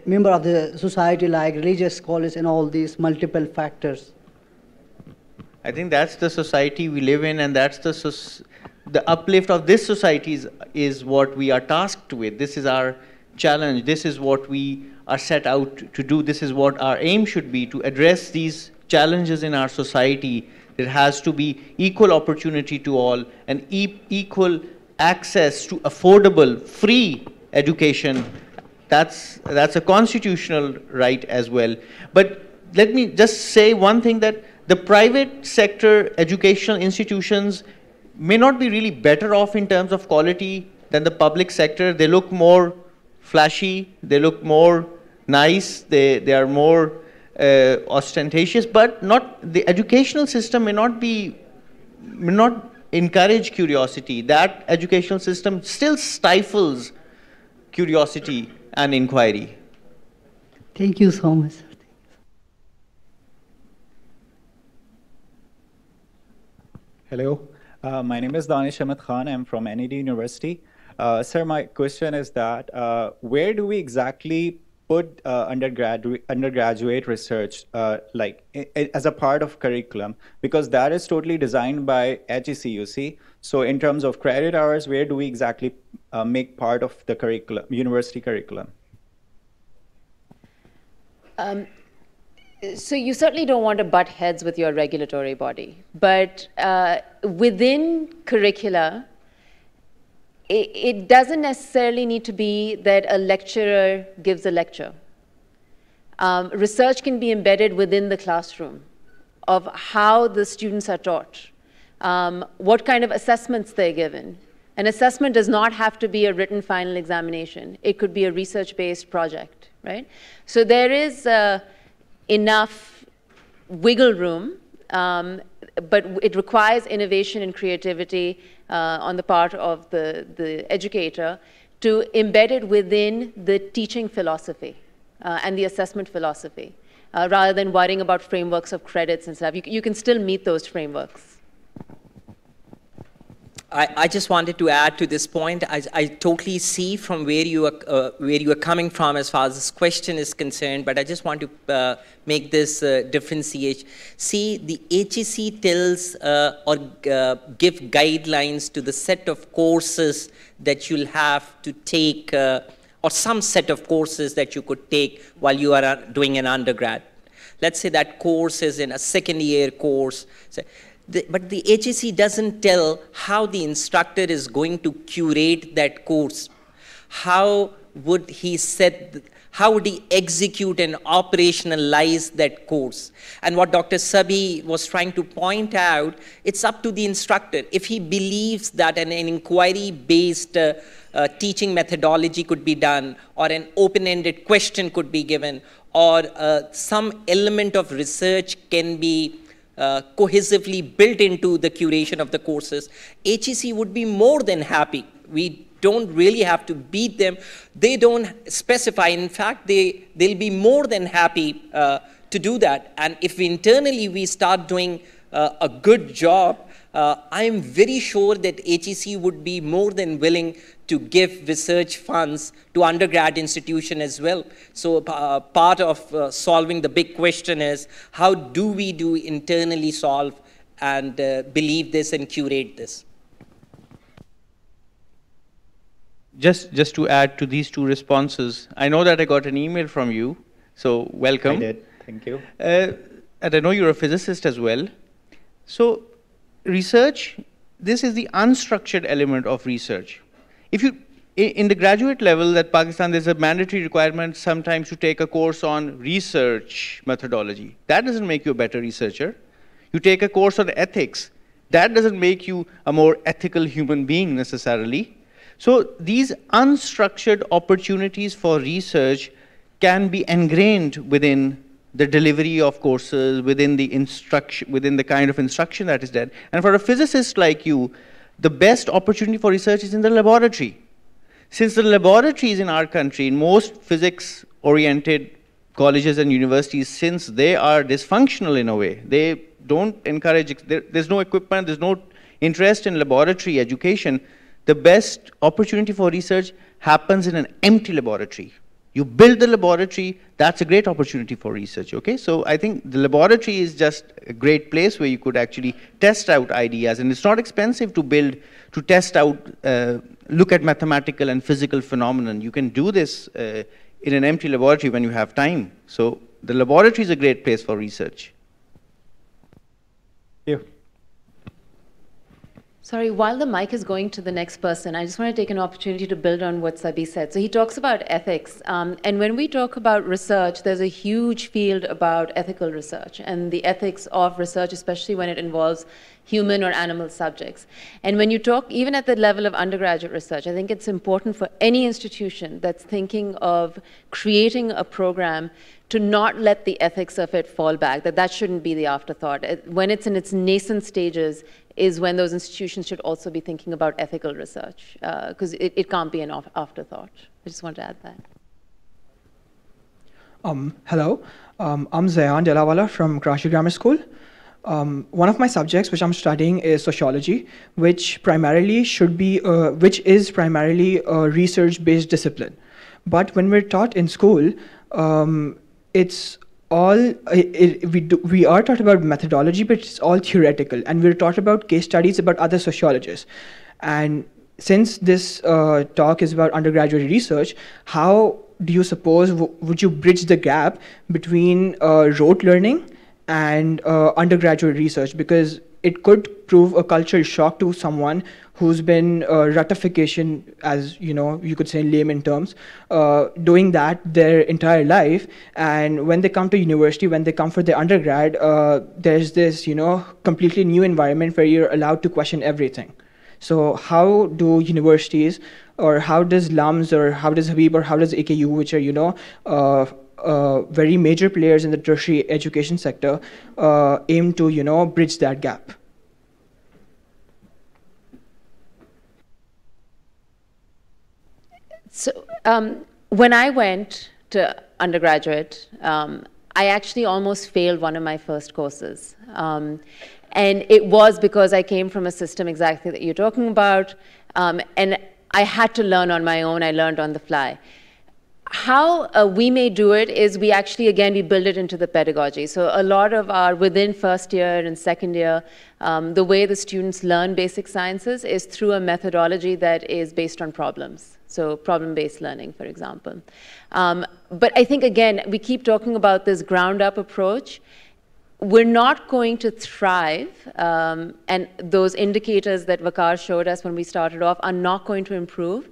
member of the society, like religious scholars and all these multiple factors. I think that's the society we live in, and that's the uplift of this society is what we are tasked with. This is our challenge. This is what we are set out to do. This is what our aim should be, to address these challenges in our society. There has to be equal opportunity to all and equal access to affordable, free education. That's a constitutional right as well. But let me just say one thing, that the private sector educational institutions may not be really better off in terms of quality than the public sector. They look more flashy, they look more nice, they are more ostentatious, but the educational system may not encourage curiosity. That educational system still stifles curiosity and inquiry. Thank you so much. Hello, my name is Danish Ahmed Khan. I'm from NED University. Sir, my question is that where do we exactly put undergraduate research as a part of curriculum? Because that is totally designed by HEC. So in terms of credit hours, where do we exactly make part of the curriculum, university curriculum? So you certainly don't want to butt heads with your regulatory body, but within curricula, it doesn't necessarily need to be that a lecturer gives a lecture. Research can be embedded within the classroom of how the students are taught, what kind of assessments they're given. An assessment does not have to be a written final examination. It could be a research-based project, right? So there is enough wiggle room, but it requires innovation and creativity on the part of the educator to embed it within the teaching philosophy and the assessment philosophy, rather than worrying about frameworks of credits and stuff. You can still meet those frameworks. I just wanted to add to this point. I totally see from where you are coming from as far as this question is concerned, but I just want to make this differentiation. See, the HEC tells or give guidelines to the set of courses that you'll have to take, or some set of courses that you could take while you are doing an undergrad. Let's say that course is in a second-year course. But the HEC doesn't tell how the instructor is going to curate that course. How would he execute and operationalize that course? And what Dr. Sabi was trying to point out, it's up to the instructor. If he believes that an inquiry-based teaching methodology could be done, or an open-ended question could be given, or some element of research can be cohesively built into the curation of the courses, HEC would be more than happy. We don't really have to beat them. They don't specify. In fact, they'll be more than happy to do that. And if internally we start doing a good job, I'm very sure that HEC would be more than willing to give research funds to undergrad institution as well. So part of solving the big question is, how do we internally solve and believe this and curate this? Just to add to these two responses, I know that I got an email from you, so welcome. I did, thank you. And I know you're a physicist as well. So research, this is the unstructured element of research. If you, in the graduate level at Pakistan, there's a mandatory requirement sometimes to take a course on research methodology. That doesn't make you a better researcher. You take a course on ethics. That doesn't make you a more ethical human being necessarily. So these unstructured opportunities for research can be ingrained within the delivery of courses, within the instruction, within the kind of instruction that is there. And for a physicist like you, the best opportunity for research is in the laboratory. Since the laboratories in our country, in most physics-oriented colleges and universities, since they are dysfunctional in a way, they don't encourage, there's no equipment, there's no interest in laboratory education, the best opportunity for research happens in an empty laboratory. You build the laboratory, that's a great opportunity for research, okay? So I think the laboratory is just a great place where you could actually test out ideas, and it's not expensive to build, to test out, look at mathematical and physical phenomenon. You can do this in an empty laboratory when you have time. So the laboratory is a great place for research. Thank you. Sorry, while the mic is going to the next person, I just want to take an opportunity to build on what Sabi said. So he talks about ethics. And when we talk about research, there's a huge field about ethical research and the ethics of research, especially when it involves human or animal subjects. And when you talk, even at the level of undergraduate research, I think it's important for any institution that's thinking of creating a program to not let the ethics of it fall back, that shouldn't be the afterthought. When it's in its nascent stages is when those institutions should also be thinking about ethical research, because it can't be an afterthought. I just want to add that. Hello, I'm Zayan Delawala from Karachi Grammar School. One of my subjects which I'm studying is sociology, which primarily is primarily a research-based discipline. But when we're taught in school, it's all, we are taught about methodology, but it's all theoretical. And we're taught about case studies about other sociologists. And since this talk is about undergraduate research, how do you suppose, would you bridge the gap between rote learning and undergraduate research? Because it could prove a cultural shock to someone who's been ratification, as you could say in layman terms, doing that their entire life. And when they come to university, when they come for their undergrad, there's this completely new environment where you're allowed to question everything. So how do universities, or how does LUMS, or how does Habib, or how does AKU, which are very major players in the tertiary education sector, aim to bridge that gap? So when I went to undergraduate, I actually almost failed one of my first courses. And it was because I came from a system exactly that you're talking about, and I had to learn on my own. I learned on the fly. How we may do it is we actually, again, we build it into the pedagogy. So a lot of our, within first year and second year, the way the students learn basic sciences is through a methodology that is based on problems. So problem-based learning, for example. But I think, again, we keep talking about this ground-up approach. We're not going to thrive, and those indicators that Waqar showed us when we started off are not going to improve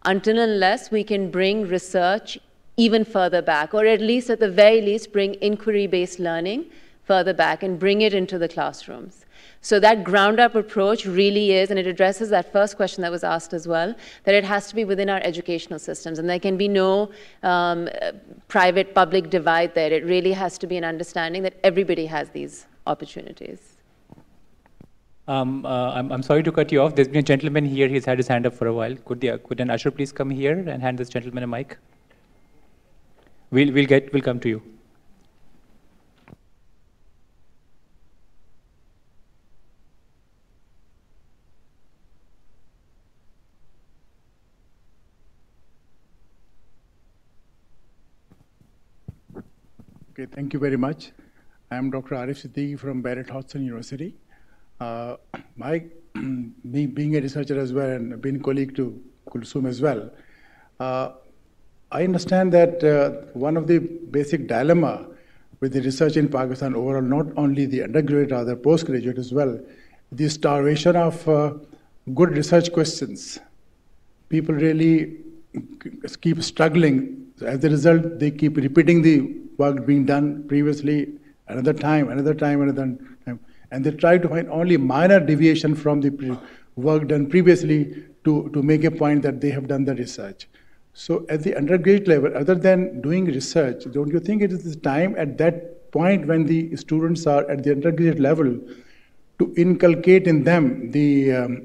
until unless we can bring research even further back, or at least, at the very least, bring inquiry-based learning further back and bring it into the classrooms. So that ground-up approach really is, and it addresses that first question that was asked as well, that it has to be within our educational systems, and there can be no private-public divide there. It really has to be an understanding that everybody has these opportunities. I'm sorry to cut you off. There's been a gentleman here. He's had his hand up for a while. Could an usher please come here and hand this gentleman a mic? We'll come to you. Okay, thank you very much. I am Dr. Arif Siddiqui from Barrett Hodgson University. Being a researcher as well and being a colleague to Kulsum as well, I understand that one of the basic dilemma with the research in Pakistan overall, not only the undergraduate, rather postgraduate as well, the starvation of good research questions. People really keep struggling. As a result, they keep repeating the work being done previously, another time, and they try to find only minor deviation from the work done previously to make a point that they have done the research. So at the undergraduate level, other than doing research, don't you think it is the time at that point when the students are at the undergraduate level to inculcate in them the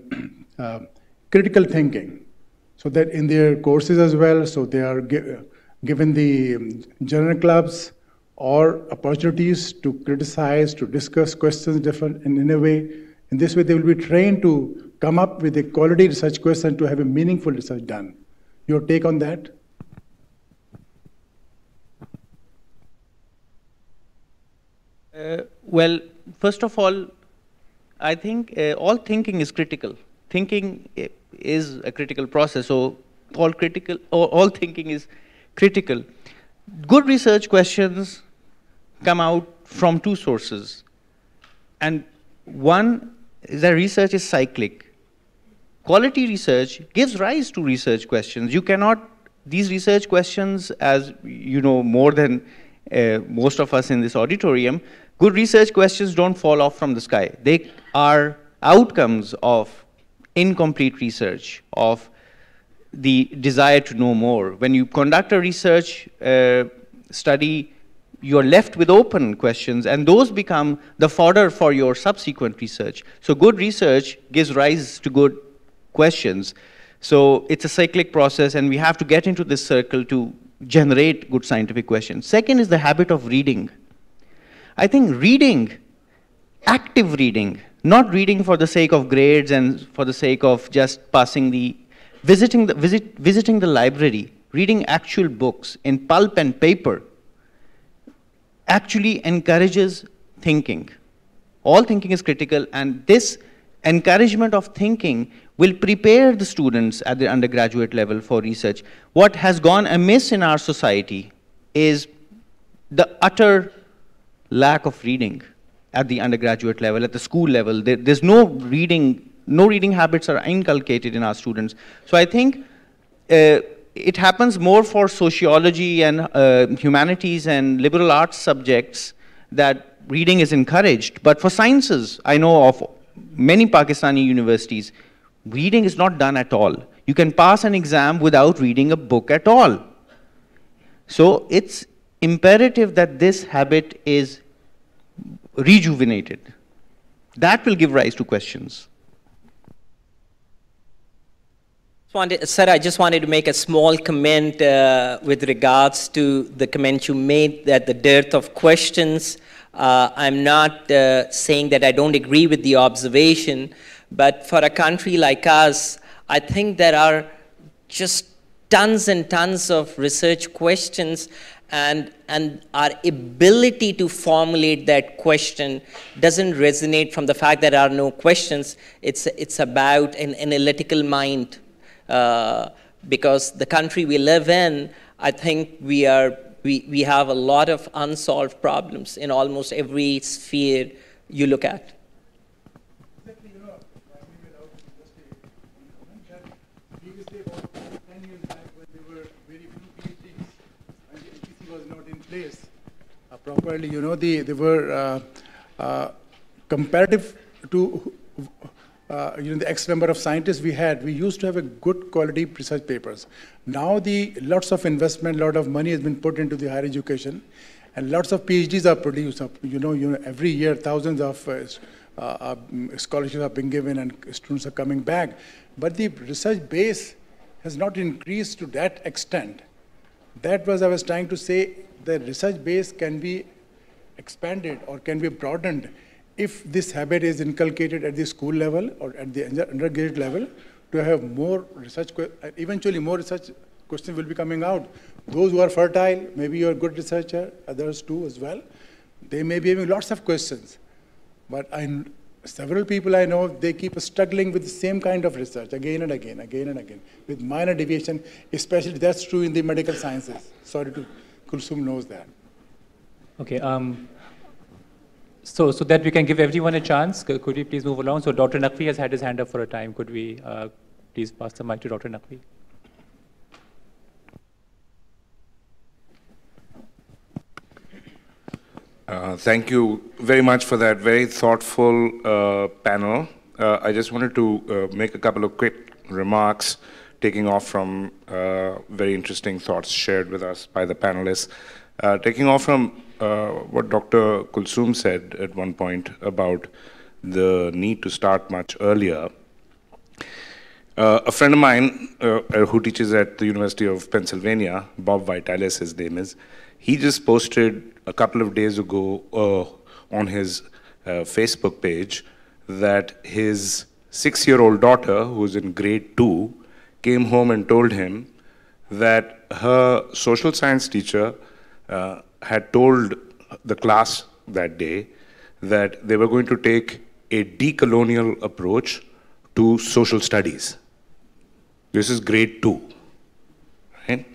critical thinking, so that in their courses as well, so they are given the journal clubs or opportunities to criticize, to discuss questions different in a way. In this way, they will be trained to come up with a quality research question to have a meaningful research done. Your take on that? Well, first of all, I think all thinking is critical. Thinking is a critical process, so all thinking is critical. Good research questions come out from two sources. And one is that research is cyclic. quality research gives rise to research questions. You cannot, these research questions, as you know more than most of us in this auditorium, good research questions don't fall off from the sky. They are outcomes of incomplete research, of the desire to know more. When you conduct a research study, you're left with open questions, and those become the fodder for your subsequent research. So good research gives rise to good questions. So it's a cyclic process, and we have to get into this circle to generate good scientific questions. Second is the habit of reading. I think reading, active reading, not reading for the sake of grades and for the sake of just passing the, visiting the library, reading actual books in pulp and paper, actually encourages thinking. All thinking is critical, and this encouragement of thinking will prepare the students at the undergraduate level for research. What has gone amiss in our society is the utter lack of reading at the undergraduate level, at the school level. There's no reading habits are inculcated in our students. So I think it happens more for sociology and humanities and liberal arts subjects that reading is encouraged. But for sciences, I know of many Pakistani universities, reading is not done at all. You can pass an exam without reading a book at all. So it's imperative that this habit is rejuvenated. That will give rise to questions. Sir, I just wanted to make a small comment with regards to the comment you made that the dearth of questions. I'm not saying that I don't agree with the observation, but for a country like us, I think there are just tons and tons of research questions, and our ability to formulate that question doesn't resonate from the fact that there are no questions. It's about an analytical mind. Because the country we live in, I think we have a lot of unsolved problems in almost every sphere you look at. Exactly, you know, previously about 10 years back when there were very few PhDs and the HPC was not in place properly, you know, they were comparative to you know, the X number of scientists we had, we used to have a good quality research papers. Now lots of investment, lot of money has been put into the higher education, and lots of PhDs are produced. You know, every year thousands of scholarships are being given and students are coming back. But the research base has not increased to that extent. That was, I was trying to say, the research base can be expanded or can be broadened if this habit is inculcated at the school level or at the undergraduate level, to have more research, eventually more research questions will be coming out. Those who are fertile, maybe you're a good researcher, others too as well, they may be having lots of questions. But several people I know, they keep struggling with the same kind of research again and again, with minor deviation, especially that's true in the medical sciences. Sorry to, Kulsum knows that. Okay. So that we can give everyone a chance, could we please move along? So Dr. Naqvi has had his hand up for a time. Could we please pass the mic to Dr. Naqvi? Thank you very much for that very thoughtful panel. I just wanted to make a couple of quick remarks, taking off from very interesting thoughts shared with us by the panelists. Taking off from what Dr. Kulsum said at one point about the need to start much earlier. A friend of mine who teaches at the University of Pennsylvania, Bob Vitalis his name is, he just posted a couple of days ago on his Facebook page that his 6-year-old daughter, who's in grade 2, came home and told him that her social science teacher had told the class that day that they were going to take a decolonial approach to social studies. This is grade 2. Right?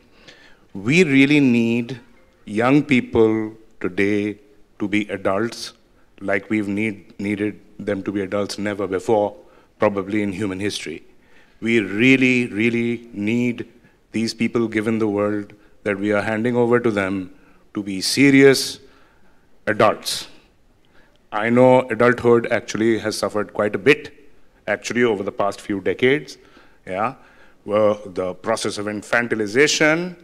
We really need young people today to be adults like we've needed them to be adults never before, probably in human history. We really, really need these people, given the world that we are handing over to them, to be serious adults. I know adulthood actually has suffered quite a bit, actually, over the past few decades. Yeah, well, the process of infantilization,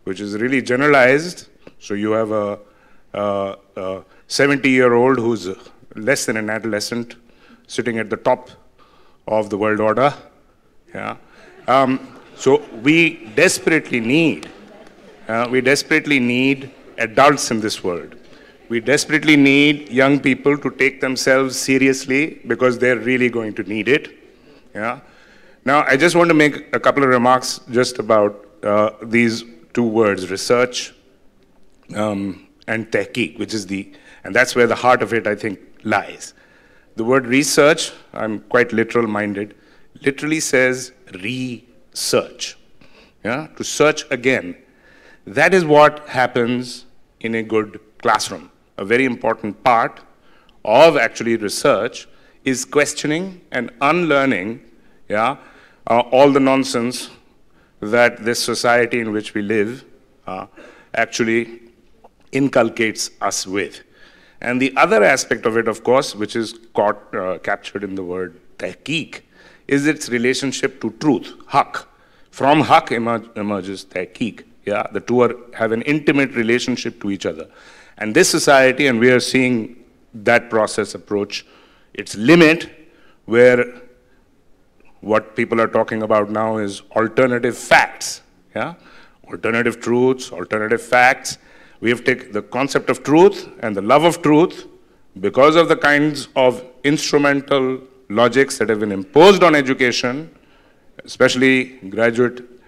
which is really generalized. So you have a 70-year-old who's less than an adolescent sitting at the top of the world order. Yeah. So we desperately need adults in this world. We desperately need young people to take themselves seriously because they're really going to need it. Yeah. Now, I just want to make a couple of remarks just about these two words, research and tehqeeq, which is and that's where the heart of it, I think, lies. The word research, I'm quite literal-minded, literally says research. Yeah? To search again. That is what happens in a good classroom. A very important part of actually research is questioning and unlearning, yeah, all the nonsense that this society in which we live actually inculcates us with. And the other aspect of it, of course, which is captured in the word tehqeeq, is its relationship to truth, haq. From haq emerges tehqeeq. Yeah? The two have an intimate relationship to each other. And this society, and we are seeing that process approach its limit, where what people are talking about now is alternative facts. Yeah? Alternative truths, alternative facts. We have taken the concept of truth and the love of truth because of the kinds of instrumental logics that have been imposed on education, especially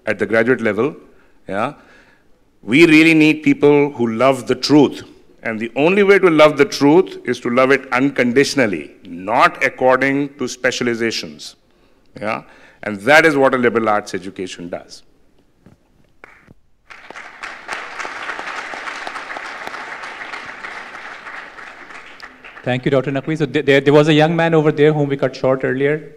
at the graduate level. Yeah? We really need people who love the truth. And the only way to love the truth is to love it unconditionally, not according to specializations. Yeah? And that is what a liberal arts education does. Thank you, Dr. Naqvi. So there was a young man over there whom we cut short earlier.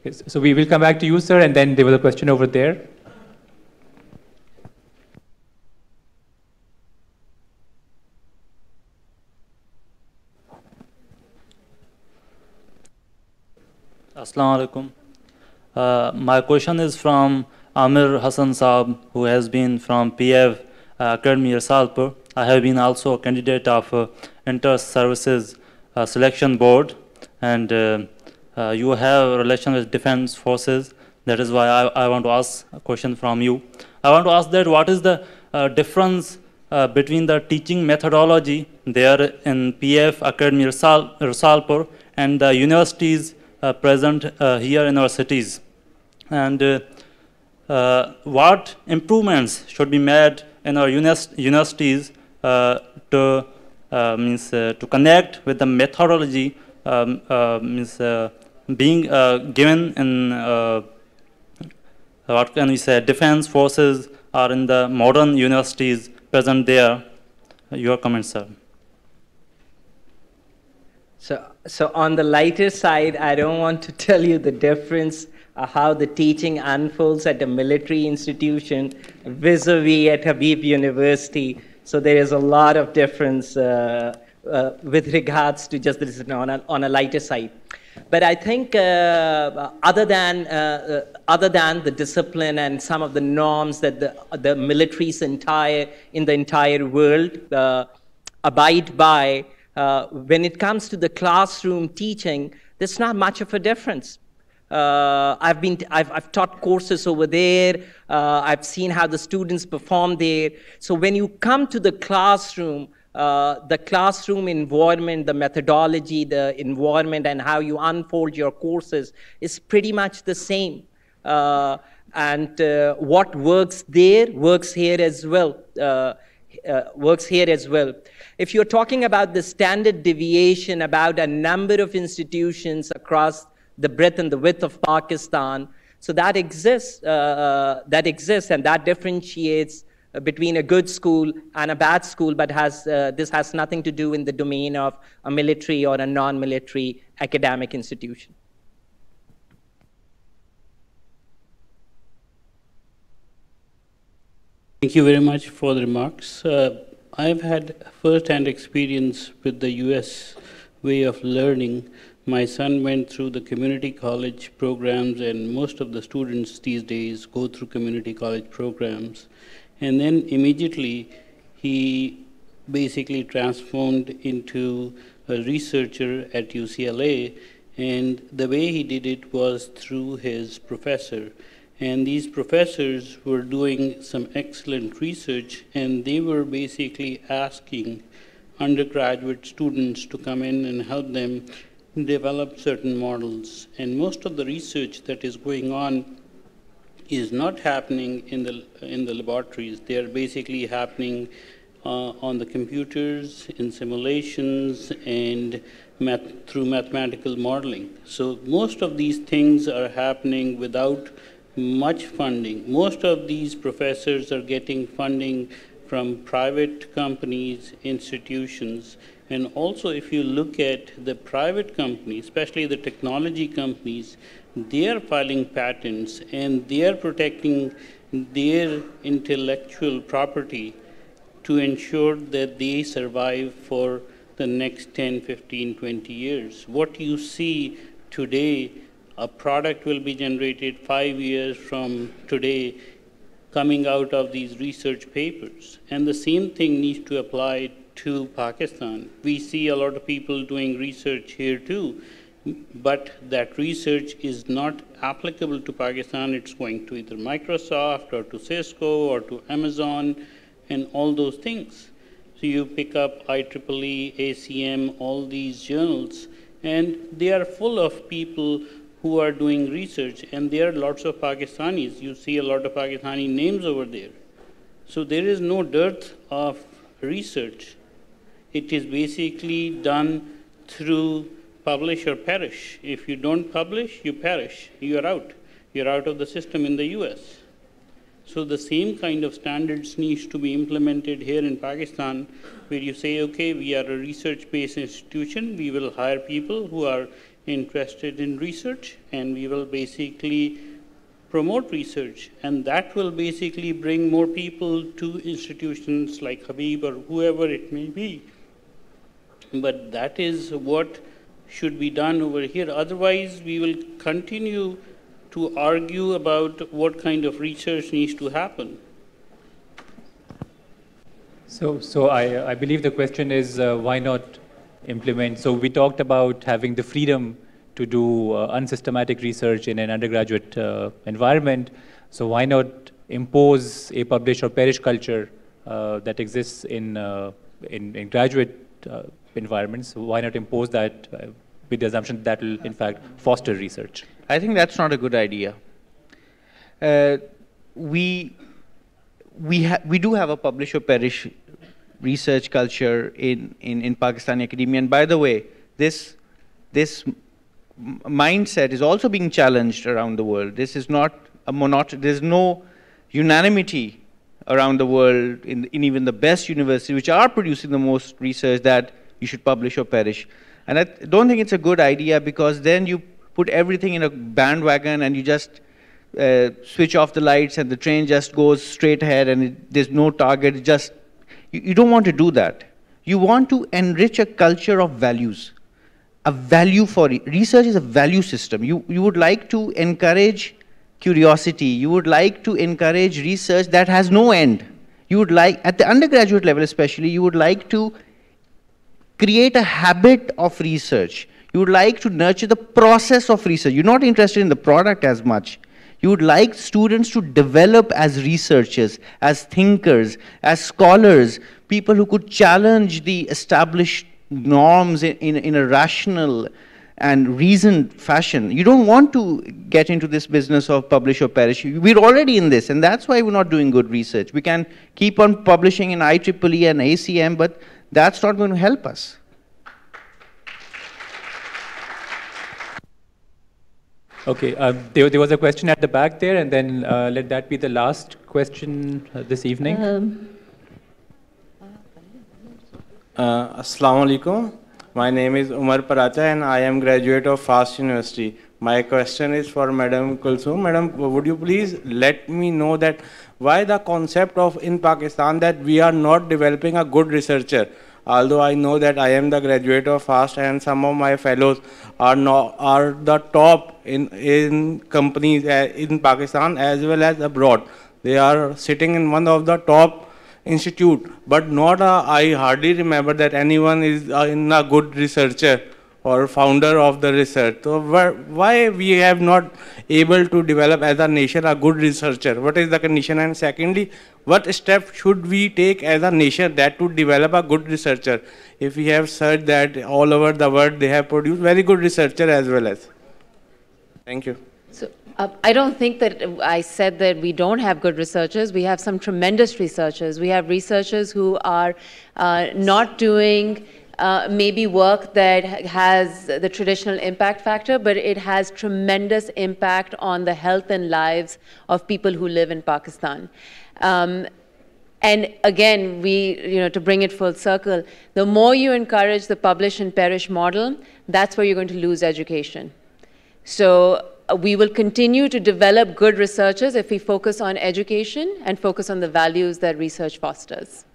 Yes, so we will come back to you, sir, and then there was a question over there. Assalamu alaikum. My question is from Amir Hassan Saab, who has been from PF Academy Rasalpur. I have been also a candidate of Inter-Services Selection Board, and you have a relation with Defense Forces. That is why I want to ask a question from you. I want to ask that what is the difference between the teaching methodology there in PF Academy Rasalpur and the universities present here in our cities, and what improvements should be made in our universities to connect with the methodology being given in what can we say, defense forces or in the modern universities present there. Your comments, sir. So on the lighter side, I don't want to tell you the difference how the teaching unfolds at a military institution vis-a-vis at Habib University. So there is a lot of difference with regards to just this on a lighter side. But I think other than the discipline and some of the norms that the militaries in the entire world abide by, when it comes to the classroom teaching, there's not much of a difference. I've taught courses over there. I've seen how the students perform there. So when you come to the classroom environment, the methodology, the environment, and how you unfold your courses is pretty much the same. And what works there works here as well. If you're talking about the standard deviation about a number of institutions across the breadth and the width of Pakistan, so that exists and that differentiates between a good school and a bad school, but this has nothing to do in the domain of a military or a non-military academic institution. Thank you very much for the remarks. I've had first-hand experience with the US way of learning. My son went through the community college programs, and most of the students these days go through community college programs. And then immediately he basically transformed into a researcher at UCLA, and the way he did it was through his professor. And these professors were doing some excellent research, and they were basically asking undergraduate students to come in and help them develop certain models. And most of the research that is going on is not happening in the laboratories. They are basically happening on the computers, in simulations, and through mathematical modeling. So most of these things are happening without much funding. Most of these professors are getting funding from private companies, institutions, and also if you look at the private companies, especially the technology companies, they are filing patents and they are protecting their intellectual property to ensure that they survive for the next 10, 15, 20 years. What you see today, a product will be generated 5 years from today coming out of these research papers. And the same thing needs to apply to Pakistan. We see a lot of people doing research here too, but that research is not applicable to Pakistan. It's going to either Microsoft or to Cisco or to Amazon and all those things. So you pick up IEEE, ACM, all these journals, and they are full of people who are doing research, and there are lots of Pakistanis. You see a lot of Pakistani names over there. So there is no dearth of research. It is basically done through publish or perish. If you don't publish, you perish. You are out. You're out of the system in the US. So the same kind of standards needs to be implemented here in Pakistan, where you say, okay, we are a research-based institution. We will hire people who are interested in research, and we will basically promote research, and that will basically bring more people to institutions like Habib or whoever it may be. But that is what should be done over here. Otherwise, we will continue to argue about what kind of research needs to happen. So I believe the question is why not implement. So we talked about having the freedom to do unsystematic research in an undergraduate environment. So why not impose a publish or perish culture that exists in graduate environments? Why not impose that with the assumption that will in fact foster research? I think that's not a good idea. We do have a publish or perish research culture in Pakistani academia. And by the way, this mindset is also being challenged around the world. This is not a monotony, there's no unanimity around the world in even the best universities, which are producing the most research, that you should publish or perish. And I don't think it's a good idea, because then you put everything in a bandwagon and you just switch off the lights and the train just goes straight ahead and there's no target. You don't want to do that. You want to enrich a culture of values. A value for research is a value system. You would like to encourage curiosity. You would like to encourage research that has no end. You would like, at the undergraduate level especially, you would like to create a habit of research. You would like to nurture the process of research. You're not interested in the product as much. You would like students to develop as researchers, as thinkers, as scholars, people who could challenge the established norms in a rational and reasoned fashion. You don't want to get into this business of publish or perish. We're already in this, and that's why we're not doing good research. We can keep on publishing in IEEE and ACM, but that's not going to help us. Okay, there was a question at the back there, and then let that be the last question this evening. Assalamu alaikum. My name is Umar Paracha and I am graduate of FAST University. My question is for Madam Kulsum. Madam, would you please let me know that why the concept of in Pakistan that we are not developing a good researcher? Although I know that I am the graduate of FAST and some of my fellows are the top in companies in Pakistan as well as abroad. They are sitting in one of the top institute, but not I hardly remember that anyone is in a good researcher or founder of the research. So why we have not able to develop as a nation a good researcher? What is the condition? And secondly, what step should we take as a nation that to develop a good researcher? If we have searched that all over the world, they have produced very good researcher as well as. Thank you. So I don't think that I said that we don't have good researchers. We have some tremendous researchers. We have researchers who are not doing maybe work that has the traditional impact factor, but it has tremendous impact on the health and lives of people who live in Pakistan. And again, to bring it full circle, the more you encourage the publish and perish model, that's where you're going to lose education. So we will continue to develop good researchers if we focus on education and focus on the values that research fosters.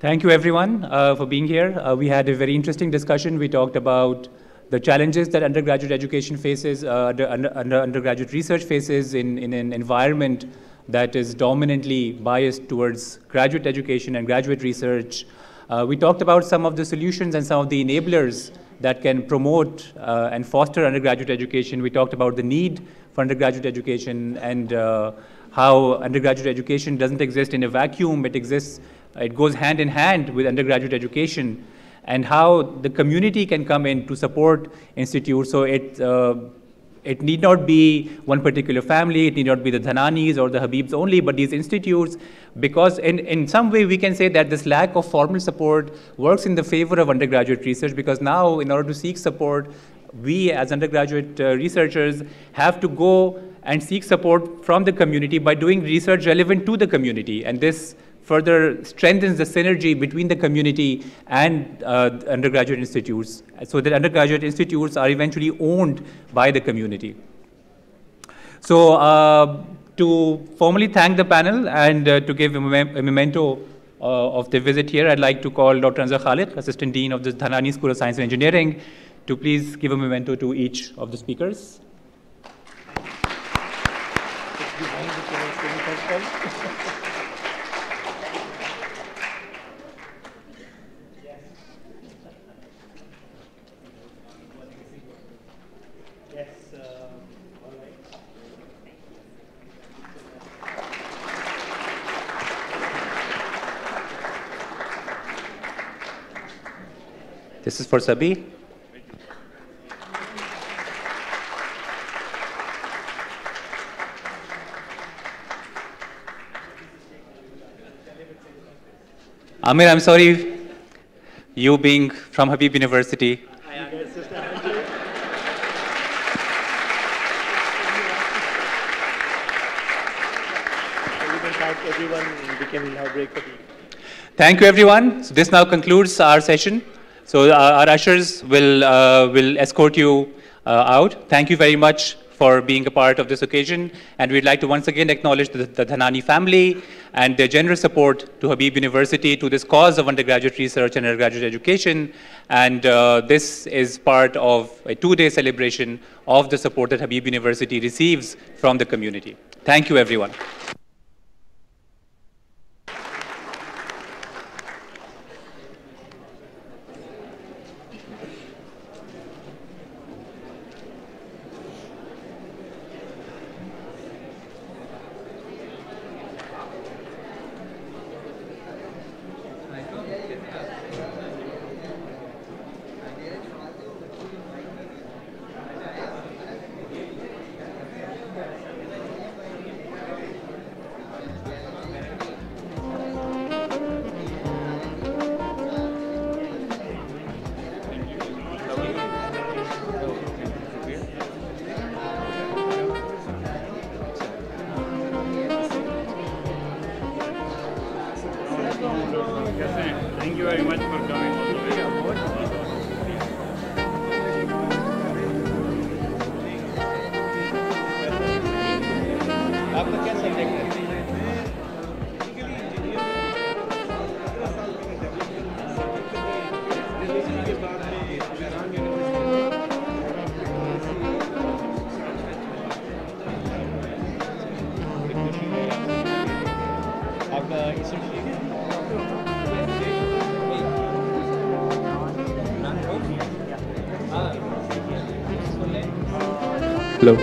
Thank you, everyone, for being here. We had a very interesting discussion. We talked about the challenges that undergraduate education faces, undergraduate research faces in an environment that is dominantly biased towards graduate education and graduate research. We talked about some of the solutions and some of the enablers that can promote and foster undergraduate education. We talked about the need for undergraduate education and how undergraduate education doesn't exist in a vacuum. It goes hand in hand with undergraduate education, and how the community can come in to support institutes. So it need not be one particular family, it need not be the Dhananis or the Habibs only, but these institutes, because in some way we can say that this lack of formal support works in the favor of undergraduate research, because now in order to seek support, we as undergraduate researchers have to go and seek support from the community by doing research relevant to the community. And this further strengthens the synergy between the community and undergraduate institutes, so that undergraduate institutes are eventually owned by the community. So to formally thank the panel and to give a memento of the visit here, I'd like to call Dr. Anzar Khalid, Assistant Dean of the Dhanani School of Science and Engineering, to please give a memento to each of the speakers. This is for Sabi. Amir, I'm sorry, you being from Habib University. Thank you, everyone. So this now concludes our session. So our ushers will escort you out. Thank you very much for being a part of this occasion. And we'd like to once again acknowledge the Dhanani family and their generous support to Habib University, to this cause of undergraduate research and undergraduate education. And this is part of a two-day celebration of the support that Habib University receives from the community. Thank you, everyone. Thank you very much for coming all the way. आपका क्या subject है? Hello.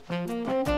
Thank you.